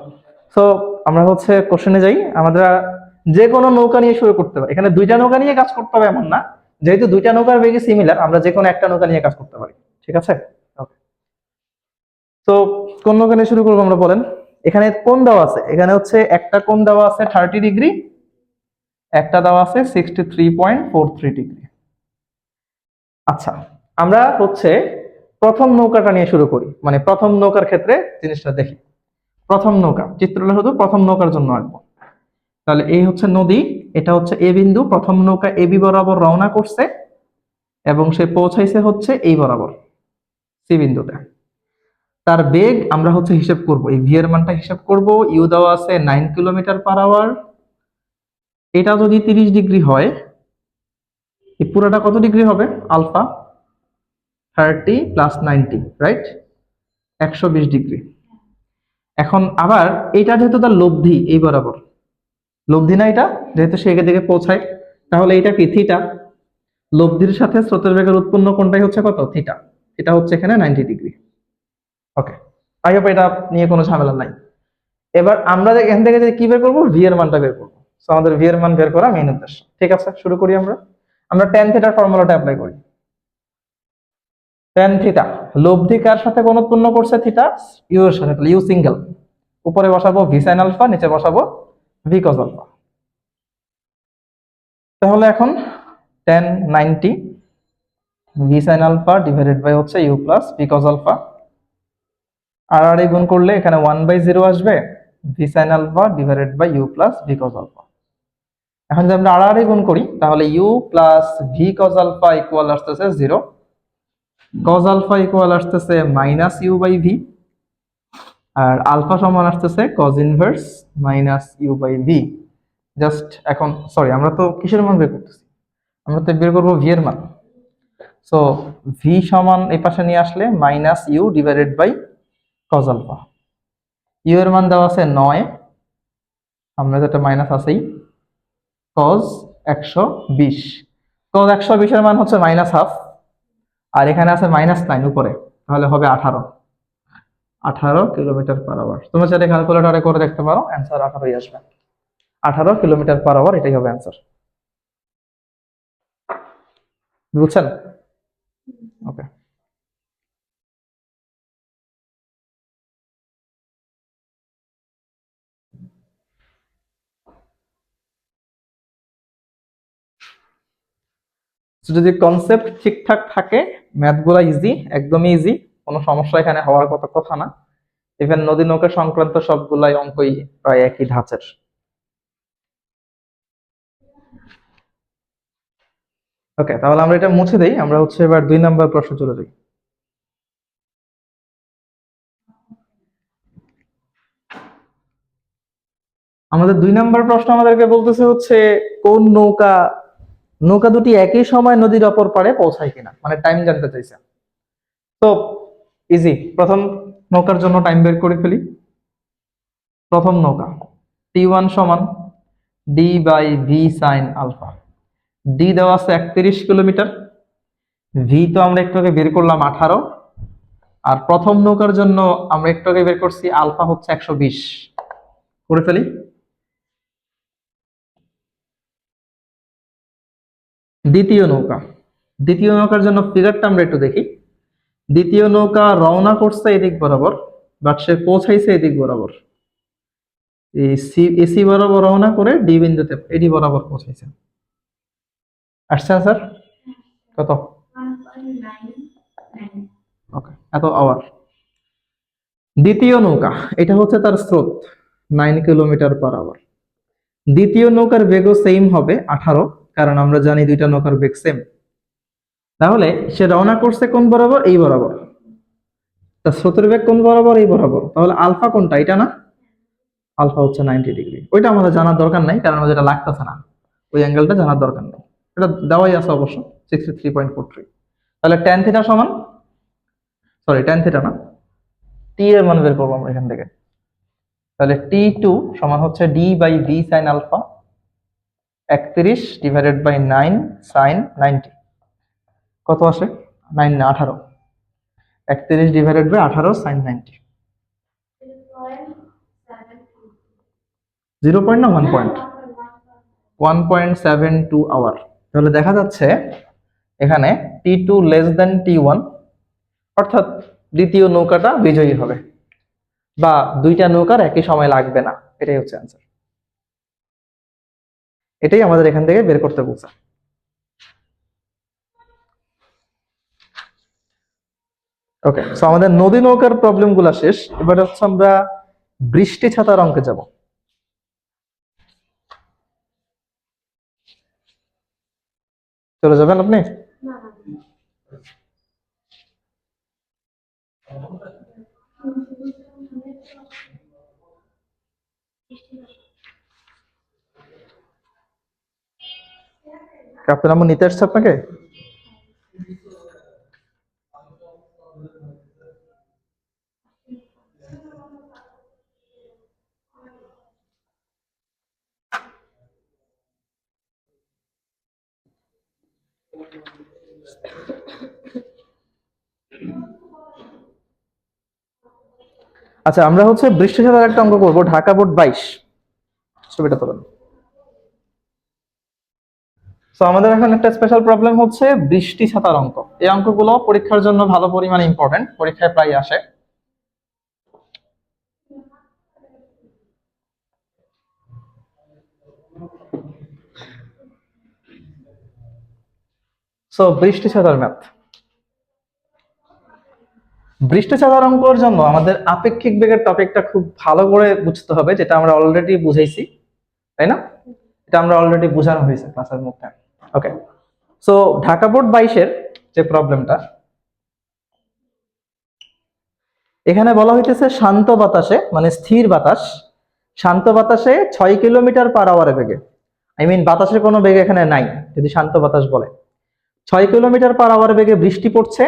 সো আমরা হচ্ছে কোশ্চেনে যাই। আমরা যে কোনো নৌকা নিয়ে শুরু করতে পারি, এখানে দুইটা নৌকা নিয়ে কাজ করতে হবে এমন না, যেহেতু দুইটা নৌকার বেগে সিমিলার আমরা যে কোনো একটা নৌকা নিয়ে কাজ করতে পারি। ঠিক আছে, তো কোন নৌকা নিয়ে শুরু করবো আমরা বলেন। এখানে কোণ দেওয়া আছে, এখানে হচ্ছে একটা কোণ দেওয়া আছে 30 ডিগ্রি, একটা দেওয়া আছে 63.43 ডিগ্রি। আচ্ছা, আমরা হচ্ছে প্রথম নৌকাটা নিয়ে শুরু করি, মানে প্রথম নৌকার ক্ষেত্রে জিনিসটা দেখি। প্রথম নৌকা চিত্রটা শুধু প্রথম নৌকার জন্য আঁকবো। তাহলে এই হচ্ছে নদী, এটা হচ্ছে এ বিন্দু, প্রথম নৌকা এবি বরাবর রওনা করছে এবং সে পৌঁছাইছে হচ্ছে এই বরাবর সি বিন্দুতে। তার বেগ আমরা হচ্ছে হিসাব করব, এই ভি এর মানটা হিসাব করব। ইউ দেওয়া আছে 9 কিলোমিটার/আওয়ার। এটা যদি 30 ডিগ্রি হয়, এই পুরোটা কত ডিগ্রি হবে? Alpha 30 + 90, right, 120 degree. এখন আবার এটা যেহেতু তার লব্ধি এই বরাবর, লব্ধি না এটা, যেহেতু সে এদিকে পৌঁছায়, তাহলে এটা কি থিটা। লব্ধির সাথে স্রোতের বেগের উৎপন্ন কোণটাই হচ্ছে কত? থিটা। এটা হচ্ছে এখানে 90 ডিগ্রি। ওকে, আই হোপ এটা নিয়ে কোনো ঝামেলা নাই। এবার আমরা এখান থেকে যে কি বের করবো, ভি এর মানটা বের করবো। সো আমাদের ভি এর মান বের করা মেইন উদ্দেশ্য। ঠিক আছে, শুরু করি আমরা। আমরা ট্যান থিটার ফর্মুলাটা অ্যাপ্লাই করি। ট্যান থিটা, লব্ধি কার সাথে কোণ উৎপন্ন করছে? থিটা। ইউ এর সাথে, তাহলে ইউ সিঙ্গেল। উপরে বসাবো ভি সাইন আলফা, নিচে বসাবো ভি কজ আলফা। তাহলে এখন tan 90 V sine alpha divided by হচ্ছে U plus V cos alpha. আর গুণ করলে এখানে 1/0 আসবে, V sine alpha divided by U plus V cos alpha. এখন যদি আমরা আর গুণ করি, তাহলে U plus V cos alpha equal আসতেছে 0, কজ আলফা ইকুয়াল আসতেছে মাইনাস ইউ বাই ভি, আর আলফা সমান আসতেছে cos inverse minus U by V. Just এখন সরি, আমরা তো কিসের মান বের করতেছি? আমরা তো বের করবো ভি এর মান। সো ভি সমান এই পাশে নিয়ে আসলে minus u divided by cos alpha. U এর মান দেওয়া আছে 9, আমরা যেটা মাইনাস আছেই, কজ 120। কজ 120 এর মান হচ্ছে মাইনাস হাফ, আর এখানে আছে -9 উপরে, তাহলে হবে 18 কিলোমিটার/আওয়ার। তোমরা চাইলে ক্যালকুলেটরে করে দেখতে পারো, অ্যান্সার 18ই আসবে। 18 কিলোমিটার/আওয়ার, এটাই হবে অ্যান্সার। বুঝছেন? ওকে, যদি কনসেপ্ট ঠিকঠাক থাকে, ম্যাথগুলো ইজি, একদমই ইজি, কোনো সমস্যা এখানে হওয়ার কথা না। ইভেন নদী নৌকা সংক্রান্ত সবগুলাই অঙ্কই প্রায় একই ধাঁচের। ওকে, তাহলে আমরা এটা মুছে দেই, আমরা হচ্ছে এবার 2 নম্বর প্রশ্ন চলে যাই। আমাদের 2 নম্বর প্রশ্ন আমাদেরকে বলতেছে হচ্ছে কোন নৌকা নৌকা দুটি একই সময় নদীর অপর পারে পৌঁছায় কিনা, মানে টাইম জানতে চাইছে। তো ইজি, প্রথম নৌকার জন্য টাইম বের করে ফেলি। প্রথম নৌকা T1 সমান D by V sine alpha. D দেওয়া আছে 31 কিলোমিটার, ভি তো আমরা একটু আগে বের করলাম 18, আর প্রথম নৌকার জন্য আমরা একটু আগে বের করছি আলফা হচ্ছে 120। করে ফেলি। দ্বিতীয় নৌকা, দ্বিতীয় নৌকার জন্য ফিগারটা আমরা একটু দেখি। দ্বিতীয় নৌকা রওনা করছে এদিক বরাবর, বাট সে পৌঁছাইছে এদিক বরাবর, এসি বরাবর রওনা করে ডি বিন্দুতে এডি বরাবর পৌঁছাইছে। আসছে স্যার কত? ওকে, এত আওয়ার। দ্বিতীয় নৌকা, এটা হচ্ছে তার স্রোত 9 কিলোমিটার/আওয়ার। দ্বিতীয় নৌকার বেগও সেম হবে 18, কারণ আমরা জানি দুইটা নৌকার বেগ সেম। তাহলে সে রওনা করছে কোন বরাবর? এই বরাবর। তার স্রোতের বেগ কোন বরাবর? এই বরাবর। তাহলে আলফা কোনটা? এটা না, আলফা হচ্ছে 90 ডিগ্রি। ওইটা আমাদের জানার দরকার নাই, কারণ আমাদের এটা লাগতেছে না, ওই অ্যাঙ্গেলটা জানার দরকার নেই, এটা দেওয়াই আছে অবশ্য 63.43। তাহলে ট্যান থিটা সমান, সরি ট্যান থিটা না, টি এর মান বের করবো আমরা এখান থেকে। তাহলে T2 সমান হচ্ছে D by V sine alpha, 31 divided by 9 sine 90। কত আসে? 9 না 18, 31 ডিভাইডেড বাই 18 সাইন 90। 0 না 1.72 আওয়ার। তাহলে দেখা যাচ্ছে এখানে T2 লেস দেন T1, অর্থাৎ দ্বিতীয় নৌকাটা বিজয়ী হবে, বা দুইটা নৌকার একই সময় লাগবে না। এটাই হচ্ছে অ্যান্সার। এটাই আমাদের এখান থেকে বের করতে বলছে। ওকে, সো আমাদের নদী নৌকার প্রবলেম গুলা শেষ। এবার হচ্ছে আমরা বৃষ্টি ছাতার অঙ্কে যাব। চলে যাবেন আপনি? আপনার নাম নিতে আসছে আপনাকে? আচ্ছা, আমরা হচ্ছে বৃষ্টি ছাতার একটা অঙ্ক করবো, ঢাকা বোর্ড 22। ছবিটা তোলেন। তো আমাদের এখন একটা স্পেশাল প্রবলেম হচ্ছে বৃষ্টি ছাতার অঙ্ক। এই অঙ্কগুলো পরীক্ষার জন্য ভালো পরিমাণে ইম্পর্টেন্ট, পরীক্ষায় প্রায় আসে। সো বৃষ্টি ছাতার ম্যাথ। বৃষ্টি ছাতার অঙ্কের জন্য আমাদের আপেক্ষিক বেগের টপিকটা খুব ভালো করে বুঝতে হবে, যেটা আমরা অলরেডি বুঝাইছি, তাই না? এটা আমরা অলরেডি বোঝানো হয়েছে ক্লাসের মধ্যে। ওকে, সো ঢাকা বোর্ড 22-এর যে প্রবলেমটা, এখানে বলা হইতেছে শান্ত বাতাসে, মানে স্থির বাতাস, শান্ত বাতাসে 6 কিলোমিটার পার আওয়ারে বেগে, আই মিন বাতাসের কোনো বেগ এখানে নাই যদি শান্ত বাতাস বলে, 6 কিলোমিটার পার আওয়ার বেগে বৃষ্টি পড়ছে।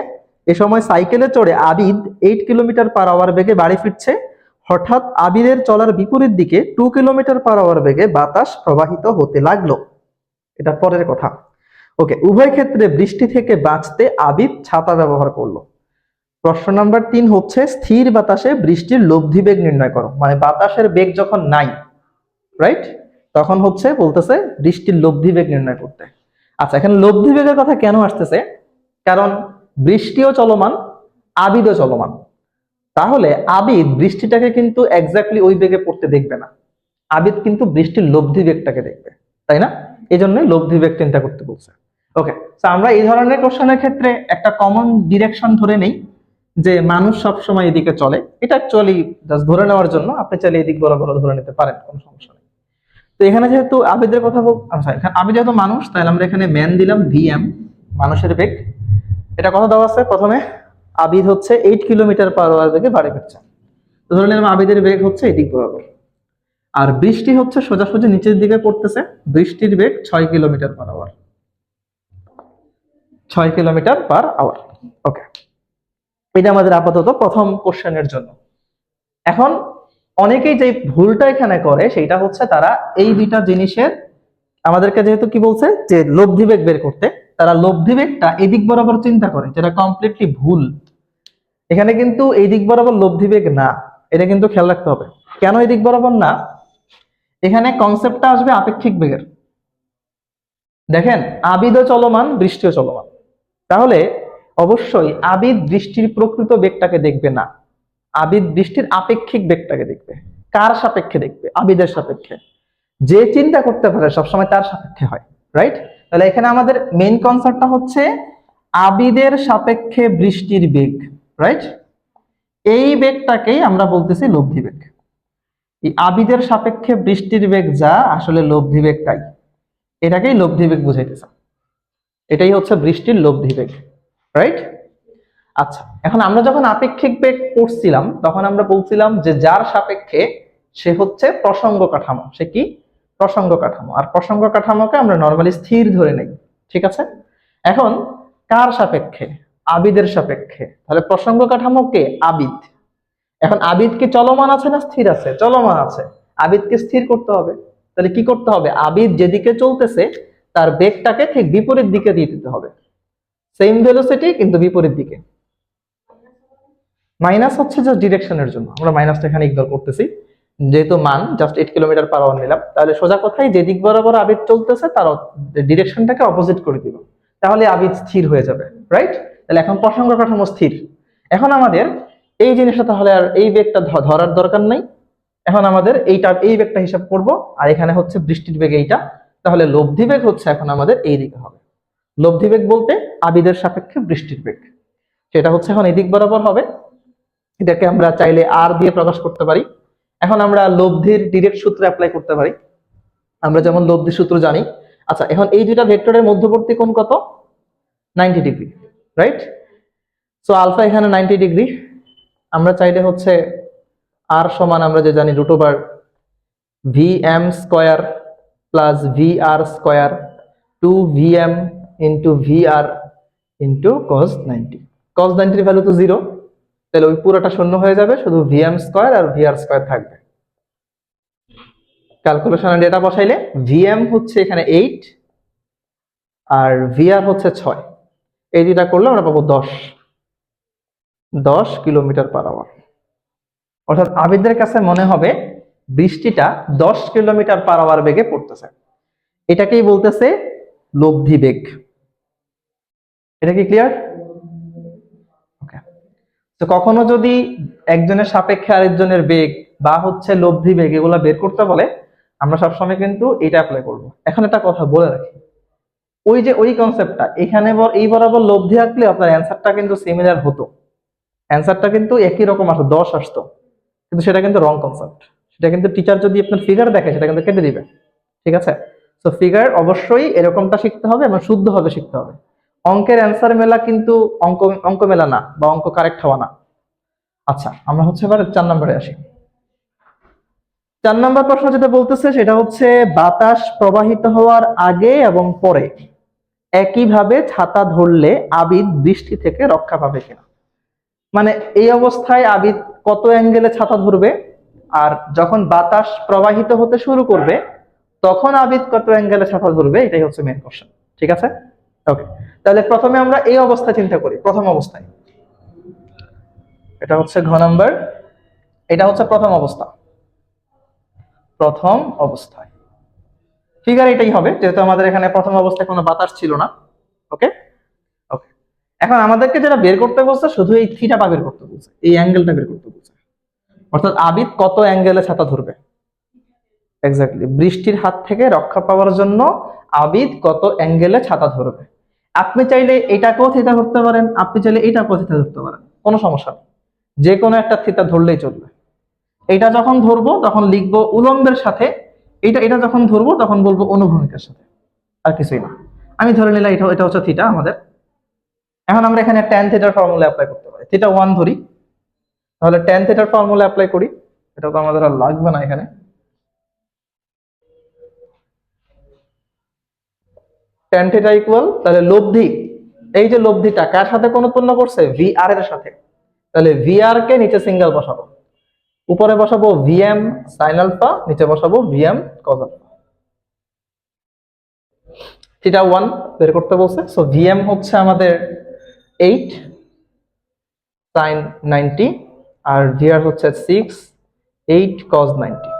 এ সময় সাইকেলে চড়ে আবিদ 8 কিলোমিটার পার আওয়ার বেগে বাড়ি ফিরছে। হঠাৎ আবিদের চলার বিপরীত দিকে 2 কিলোমিটার পার আওয়ার বেগে বাতাস প্রবাহিত হতে লাগলো। এটা পরের কথা। ওকে, উভয় ক্ষেত্রে বৃষ্টি থেকে বাঁচতে আবিদ ছাতা ব্যবহার করলো। প্রশ্ন নাম্বার 3 হচ্ছে স্থির বাতাসে বৃষ্টির লব্ধি বেগ নির্ণয় করো। মানে বাতাসের বেগ যখন নাই, রাইট, তখন হচ্ছে বলতেছে বৃষ্টির লব্ধি বেগ নির্ণয় করতে। আচ্ছা, এখানে লব্ধি বেগের কথা কেন আসতেছে? কারণ বৃষ্টিও চলমান, আবিদও চলমান। তাহলে আবিদ বৃষ্টিটাকে কিন্তু এক্স্যাক্টলি ওই বেগে পড়তে দেখবে না, আবিদ কিন্তু বৃষ্টির লব্ধি বেগটাকে দেখবে, তাই না? এই জন্যই লব্ধি বেগ চিন্তা করতে বলছে। ওকে, তো আমরা এই ধরনের কোশ্চেনের ক্ষেত্রে একটা কমন ডিরেকশন ধরে নেই যে মানুষ সবসময় এদিকে চলে। এটা অ্যাকচুয়ালি জাস্ট ধরে নেওয়ার জন্য, আপনি চাইলে এদিক বরাবর ধরে নিতে পারেন, কোনো সমস্যা নেই। তো এখানে যেহেতু আবিদের কথা আচ্ছা, এখানে আবিদ যেহেতু মানুষ, তাহলে আমরা এখানে ম্যান দিলাম ভিএম, মানুষের বেগ। এটা কথা দেওয়া আছে প্রথমে, আবিদ হচ্ছে 8 কিলোমিটার পার আওয়ার বেগে বাড়ি ফিরছে। তো ধরে নিলাম আবিদের বেগ হচ্ছে এদিক বরাবর, আর বৃষ্টি হচ্ছে সোজাসুজি নিচের দিকে পড়তেছে, বৃষ্টির বেগ 6 kilometre per hour, 6 kilometre per hour. Okay, এটা আমাদের আপাতত প্রথম কোশ্চেনের জন্য। এখন অনেকেই যে ভুলটা এখানে করে সেটা হচ্ছে তারা এই দুইটা জিনিসের, আমাদেরকে যেহেতু কি বলছে যে লব্ধি বেগ বের করতে, তারা লব্ধি বেগটা এদিক বরাবর চিন্তা করে, যেটা কমপ্লিটলি ভুল। এখানে কিন্তু এই দিক বরাবর লব্ধি বেগ না, এটা কিন্তু খেয়াল রাখতে হবে। কেন এই দিক বরাবর না? এখানে কনসেপ্টটা আসবে আপেক্ষিক বেগের। দেখেন, আবিদও চলমান, বৃষ্টিও চলমান, তাহলে অবশ্যই আবিদ বৃষ্টির প্রকৃত বেগটাকে দেখবে না, আবিদ বৃষ্টির আপেক্ষিক বেগটাকে দেখবে। কার সাপেক্ষে দেখবে? আবিদের সাপেক্ষে। যে চিন্তা করতে পারে সবসময় তার সাপেক্ষে হয়, রাইট? তাহলে এখানে আমাদের মেইন কনসেপ্টটা হচ্ছে আবিদের সাপেক্ষে বৃষ্টির বেগ, রাইট? এই বেগটাকেই আমরা বলতেছি লব্ধি বেগ। এই আবিদের সাপেক্ষে বৃষ্টির বেগ যা আসলে লব্ধি বেগ তাই, এটাকেই লব্ধি বেগ বুঝাইতেছে। এটাই হচ্ছে বৃষ্টির লব্ধি বেগ, রাইট? আচ্ছা, এখন আমরা যখন আপেক্ষিক বেগ পড়ছিলাম তখন আমরা বলছিলাম যে যার সাপেক্ষে সে হচ্ছে প্রসঙ্গ কাঠামো। সে কি? প্রসঙ্গ কাঠামো। আর প্রসঙ্গ কাঠামোকে আমরা নরমালি স্থির ধরে নেই, ঠিক আছে? এখন কার সাপেক্ষে? আবিদের সাপেক্ষে। তাহলে প্রসঙ্গ কাঠামো কে? আবিদ। এখন আবিদ কি চলমান আছে না স্থির আছে? চলমান আছে। আবিদকে স্থির করতে হবে। তাহলে কি করতে হবে? আবিদ যেদিকে চলতেছে তার বেগটাকে ঠিক বিপরীত দিকে দিয়ে দিতে হবে, সেম ভেলোসিটি কিন্তু বিপরীত দিকে। মাইনাস হচ্ছে জাস্ট ডিরেকশনের জন্য, আমরা মাইনাসটা এখানে ইগনোর করতেছি। যেহেতু মান জাস্ট 8 কিলোমিটার/আওয়ার নিলাম, তাহলে সোজা কথাই যে দিক বরাবর আবিদ চলতেছে তার ডিরেকশনটাকে অপোজিট করে দিব, তাহলে আবিদ স্থির হয়ে যাবে, রাইট? তাহলে এখন প্রসঙ্গ কাঠামো স্থির। এখন আমাদের এই জিনিসটা তাহলে আর এই বেগটা ধরার দরকার নাই। এখন আমাদের এই বেগটা হিসাব করব, আর এখানে হচ্ছে বৃষ্টির বেগ এইটা, তাহলে লব্ধি বেগ হচ্ছে এখন আমাদের এই দিকে হবে। লব্ধি বেগ বলতে আবিদের সাপেক্ষে বৃষ্টির বেগ, সেটা হচ্ছে এখন এই দিক বরাবর হবে। এটাকে আমরা চাইলে আর দিয়ে প্রকাশ করতে পারি। এখন আমরা লব্ধির ডিরেক্ট সূত্র অ্যাপ্লাই করতে পারি। আমরা যেমন লব্ধি সূত্র জানি। আচ্ছা, এখন এই দুইটা ভেক্টরের মধ্যবর্তী কোণ কত? 90 ডিগ্রি, রাইট? সো আলফা এখানে 90 ডিগ্রি। আমরা চাইলে হচ্ছে আর সমান আমরা যে জানি √vm square plus vr square 2vm into vr into cos 90। cos 90 এর ভ্যালু তো 0, তাহলে ওই পুরোটা শূন্য হয়ে যাবে, শুধু vm স্কয়ার আর vr স্কয়ার থাকবে। ক্যালকুলেশনে ডেটা বসাইলে vm হচ্ছে এখানে 8 আর vr হচ্ছে 6, এই দুইটা করলে আমরা পাবো 10 কিলোমিটার/আওয়ার। অর্থাৎ আবিদদের কাছে মনে হবে বৃষ্টিটা 10 কিলোমিটার/আওয়ার বেগে পড়তেছে। এটাকেই বলতেছে লব্ধি বেগ। এটা কি ক্লিয়ার? ওকে। তো কখনো যদি একজনের সাপেক্ষে আরেকজনের বেগ বা হচ্ছে লব্ধি বেগ এগুলা বের করতে বলে, আমরা সবসময় কিন্তু এটা অ্যাপ্লাই করব। এখন একটা কথা বলে রাখি, ওই যে ওই কনসেপ্টটা এখানে এই বরাবর লব্ধি আঁকলে আপনার অ্যান্সারটা কিন্তু সিমিলার হতো, অ্যান্সারটা কিন্তু একই রকম আসতো, 10 আসতো, কিন্তু সেটা কিন্তু রং কনসেপ্ট। সেটা কিন্তু টিচার যদি আপনার ফিগার দেখে সেটা কিন্তু কেটে দিবে, ঠিক আছে? তো ফিগার অবশ্যই এরকমটা শিখতে হবে এবং শুদ্ধভাবে শিখতে হবে। অঙ্কের অ্যান্সার মেলা কিন্তু অঙ্ক মেলা না, বা অঙ্ক কারেক্ট হওয়া না। আচ্ছা, আমরা হচ্ছে এবার 4 নম্বরে আসি। 4 নম্বর প্রশ্ন যেটা বলতেছে সেটা হচ্ছে বাতাস প্রবাহিত হওয়ার আগে এবং পরে একইভাবে ছাতা ধরলে আবিদ বৃষ্টি থেকে রক্ষা পাবে কিনা। মানে এই অবস্থায় আবিদ কত অ্যাঙ্গেলে ছাতা ধরবে, আর যখন বাতাস প্রবাহিত হতে শুরু করবে তখন আবিদ কত অ্যাঙ্গেলে ছাতা ধরবে, এটাই হচ্ছে মেইন কোশ্চেন, ঠিক আছে? ওকে, তাহলে প্রথমে আমরা এই অবস্থা চিন্তা করি। প্রথম অবস্থায় এটা হচ্ছে ঘ নাম্বার, এটা হচ্ছে প্রথম অবস্থা। প্রথম অবস্থায় ফিগার এটাই হবে, যেহেতু আমাদের এখানে প্রথম অবস্থায় কোনো বাতাস ছিল না। ওকে ওকে, এখন আমাদেরকে যেটা বের করতে বলছে শুধু এই থিটাটা বের করতে বলছে, এই অ্যাঙ্গেলটা বের করতে বলছে। অর্থাৎ আবিদ কত অ্যাঙ্গেলে ছাতা ধরবে, এক্স্যাক্টলি বৃষ্টির হাত থেকে রক্ষা পাওয়ার জন্য আবিদ কত অ্যাঙ্গেলে ছাতা ধরবে। আপনি চাইলে এটাকেও থিতা ধরতে পারেন, আপনি চাইলে এটাকেও থিতা ধরতে পারেন, কোনো সমস্যা নেই, যে কোনো একটা থিতা ধরলেই চলবে। এটা যখন ধরবো তখন লিখবো উলম্বের সাথে, এটা যখন ধরবো তখন বলবো অনুভূমিকের সাথে, আর কিছুই না। আমি ধরে নিলাম এটা হচ্ছে থিটা আমাদের। এখন আমরা এখানে tan থিটার ফর্মুলা অ্যাপ্লাই করতে পারি। থিটা 1 ধরি, তাহলে tan থিটার ফর্মুলা অ্যাপ্লাই করি। এটা তো আমাদের আর লাগবে না এখানে। tan থিটা ইকুয়াল, তাহলে লব্ধি, এই যে লব্ধিটা কার সাথে কোণ উৎপন্ন করছে? vr এর সাথে। তাহলে vr কে নিচে সিঙ্গেল বসাবো, উপরে বসাবো vm sin আলফা, নিচে বসাবো vm cos আলফা। থিটা 1 বের করতে বলছে, সো vm হচ্ছে আমাদের 8 sin 90 আর vr হচ্ছে 6 8 cos 90।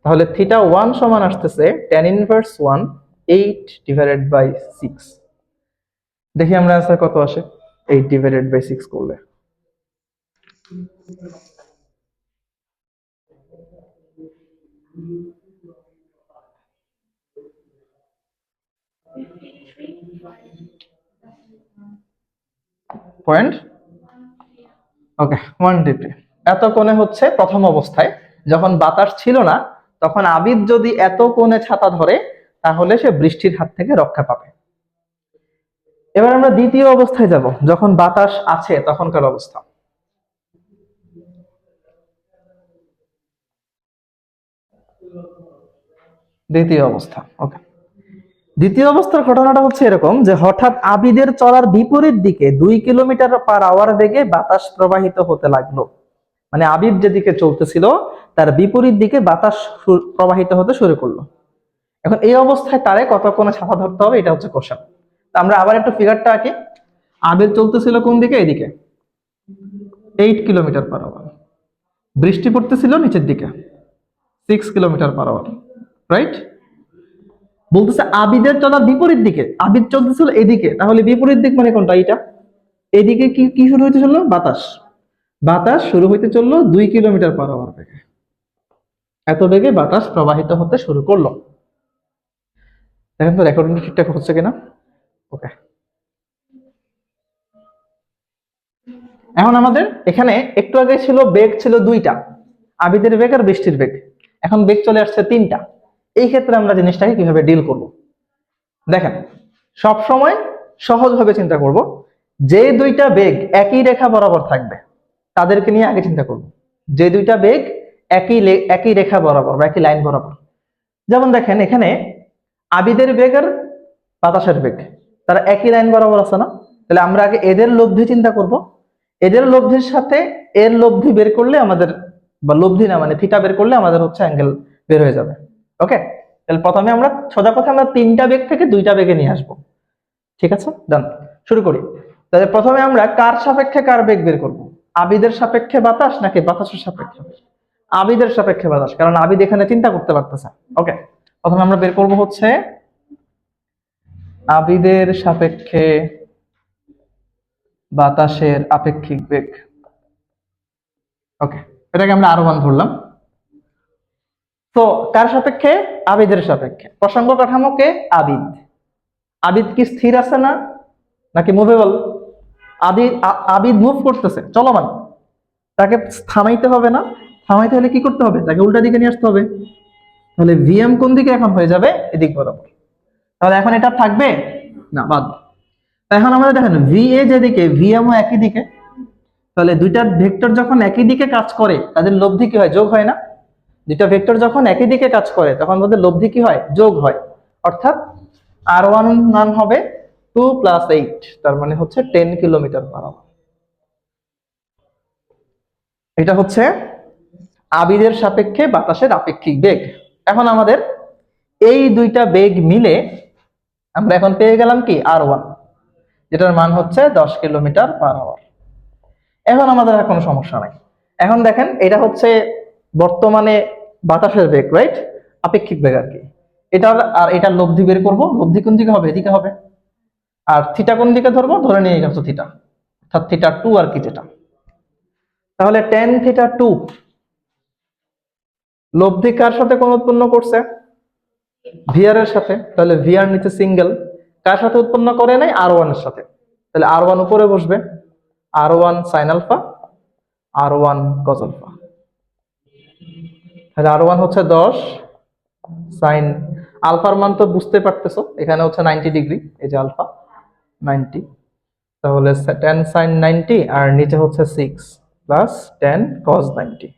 তাহলে থিটা 1 সমান আসতেছে tan ইনভার্স 1 8 ডিভাইডেড বাই 6। দেখি আমরা অ্যান্সার কত আসে 8 ডিভাইডেড বাই 6 করলে। পয়েন্ট, ওকে 1 ডিগ্রি। এত কোণে হচ্ছে প্রথম অবস্থায়, যখন বাতাস ছিল না তখন আবিদ যদি এত কোণে ছাতা ধরে তাহলে সে বৃষ্টির হাত থেকে রক্ষা পাবে। এবার আমরা দ্বিতীয় অবস্থায় যাব, যখন বাতাস আছে তখনকার অবস্থা। দ্বিতীয় অবস্থা, ওকে। দ্বিতীয় অবস্থার ঘটনাটা হচ্ছে এরকম যে হঠাৎ আবিদের চলার বিপরীত দিকে 2 কিলোমিটার/আওয়ার বেগে বাতাস প্রবাহিত হতে লাগলো। মানে আবিদ যেদিকে চলতেছিল তার বিপরীত দিকে বাতাস প্রবাহিত হতে শুরু করলো। এখন এই অবস্থায় তারে কত কোণে ছাতা ধরতে হবে, এটা হচ্ছে কোশ্চেন। আমরা আবার একটু ফিগারটা আঁকি। আবিদ চলতেছিল কোন দিকে? এদিকে 8 কিলোমিটার/আওয়ার। বৃষ্টি পড়তেছিল নিচের দিকে 6 কিলোমিটার/আওয়ার, রাইট? বলতেছে আবিদের চলার বিপরীত দিকে, আবিদ চলতেছিল এদিকে, তাহলে বিপরীত দিক মানে কোনটা? এটা। এদিকে কি কি শুরু হইতে চললো? বাতাস। বাতাস শুরু হইতে চললো 2 কিলোমিটার/আওয়ার বেগে। এত বেগে বাতাস প্রবাহিত হতে শুরু করলো। দেখেন তো রেকর্ডিং ঠিকঠাক হচ্ছে কিনা। ওকে, এখন আমাদের এখানে একটু আগে ছিল বেগ ছিল 2টা, আবিদের বেগ আর বৃষ্টির বেগ। এখন বেগ চলে আসছে 3টা। এই ক্ষেত্রে আমরা জিনিসটাকে কিভাবে ডিল করব? দেখেন, সব সময় সহজভাবে চিন্তা করব। যে 2টা বেগ একই রেখা বরাবর থাকবে তাদেরকে নিয়ে আগে চিন্তা করব। যে 2টা বেগ একই রেখা বরাবর বা একই লাইন বরাবর। যেমন দেখেন এখানে আবিদের বেগ আর বাতাসের বেগ তারা একই লাইন বরাবর আছে না? তাহলে আমরা আগে এদের লব্ধি চিন্তা করব। এদের লব্ধির সাথে এর লব্ধি বের করলে আমাদের, বা লব্ধি না মানে থিটা বের করলে আমাদের হচ্ছে অ্যাঙ্গেল বের হয়ে যাবে। ওকে, তাহলে প্রথমে আমরা সোজা কথা আমরা 3টা বেগ থেকে 2টা বেগে নিয়ে আসবো। ঠিক আছে, ডান, শুরু করি। তাহলে প্রথমে আমরা কার সাপেক্ষে কার বেগ বের করব? আবিদের সাপেক্ষে বাতাস নাকি বাতাসের সাপেক্ষে? আবিদের সাপেক্ষে বাতাস, কারণ আবিদ এখানে চিন্তা করতে পারতেছে। ওকে, প্রথমে আমরা বের করব হচ্ছে আবিদের সাপেক্ষে বাতাসের আপেক্ষিক বেগ। ওকে, এটাকে আমরা R1 ধরলাম। তো কার সাপেক্ষে? আবিদের সাপেক্ষে। প্রসঙ্গ কাঠামোকে আবিদ। আবিদ কি স্থির আছে না নাকি মুভেবল? আবিদ মুভ করতেছে, চলমান। তাকে থামাইতে হবে না? থামাইতে হলে কি করতে হবে? তাকে উল্টা দিকে নিয়ে আসতে হবে। তাহলে ভিএম কোন দিকে এখন হয়ে যাবে? এদিক বরাবর। তাহলে এখন এটা থাকবে না, বাদ। এখন আমাদের দেখেন ভিএ যেদিকে ভিএমও একই দিকে, তাহলে 2টা ভেক্টর যখন একই দিকে কাজ করে তাদের লব্ধি কি হয়? যোগ হয় না? 2টা ভেক্টর যখন একই দিকে কাজ করে তখন তাদের লব্ধি কি হয়? যোগ হয়। অর্থাৎ R1 মান হবে 2 + 8, তার মানে হচ্ছে 10 কিলোমিটার/আওয়ার। এটা হচ্ছে আবিদের সাপেক্ষে বাতাসের আপেক্ষিক বেগ। এখন আমাদের এই 2টা বেগ মিলে আমরা এখন পেয়ে গেলাম কি? R1, যেটার মান হচ্ছে 10 কিলোমিটার/আওয়ার। এখন আমাদের আর কোনো সমস্যা নাই। এখন দেখেন এটা হচ্ছে বর্তমানে বাতাসের বেগ, রাইট? আপেক্ষিক বেগ আর কি। এটা আর এটা লব্ধি বের করব। লব্ধি কোন দিকে হবে? এদিকে হবে। আর থিটা কোন দিকে ধরবো? ধরে নিয়ে গেছো থিটা, অর্থাৎ θ2 আর কি যেটা। তাহলে tan θ2 লব্ধি কার সাথে কোণ উৎপন্ন করছে? ভিআর এর সাথে। তাহলে ভিআর নিচে সিঙ্গেল, কার সাথে উৎপন্ন করে নাই? R1 এর সাথে। তাহলে R1 উপরে বসবে, R1 sin alpha, R1 cos alpha. তাহলে R1 হচ্ছে 10 sin আলফার মান তো বুঝতে পারতেছো, এখানে হচ্ছে 90 ডিগ্রি, এই যে আলফা 90। তাহলে tan sin 90 আর নিচে হচ্ছে 6 প্লাস tan cos 90।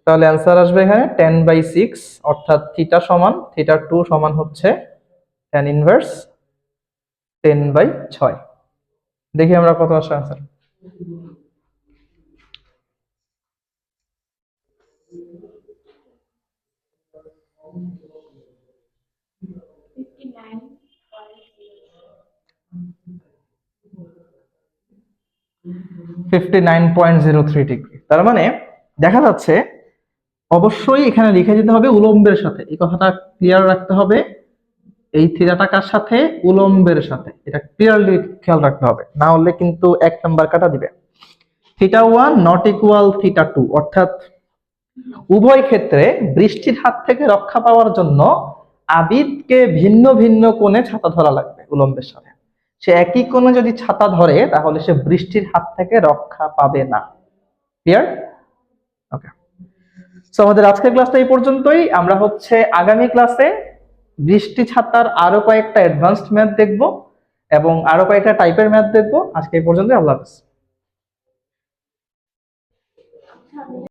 তাহলে অ্যান্সার আসবে এখানে 10/6, অর্থাৎ থিটা সমান θ2 সমান হচ্ছে tan ইনভার্স 10/6। দেখি আমরা কত আসে অ্যান্সার। ডিগ্রি। তার মানে দেখা যাচ্ছে অবশ্যই এখানে লিখে দিতে হবে উলম্বের সাথে, এই কথাটা ক্লিয়ার রাখতে হবে। এই থিটাটা কার সাথে? উলম্বের সাথে। এটা ক্লিয়ারলি খেয়াল রাখতে হবে, না হলে কিন্তু 1 নাম্বার কাটা দিবে। θ1 নট ইকুয়াল θ2, অর্থাৎ উভয় ক্ষেত্রে বৃষ্টির হাত থেকে রক্ষা পাওয়ার জন্য আবিদকে ভিন্ন ভিন্ন কোণে ছাতা ধরা লাগবে উলম্বের সাথে। সে একই কোণে যদি ছাতা ধরে তাহলে সে বৃষ্টির হাত থেকে রক্ষা পাবে না। ক্লিয়ার? ওকে, সো আমাদের আজকের ক্লাসটা এই পর্যন্তই। আমরা হচ্ছে আগামী ক্লাসে বৃষ্টি ছাতার আরো কয়েকটা অ্যাডভান্সড ম্যাথ দেখব এবং আরো কয়েকটা টাইপের ম্যাথ দেখব। আজকে এই পর্যন্তই, আল্লাহ হাফেজ।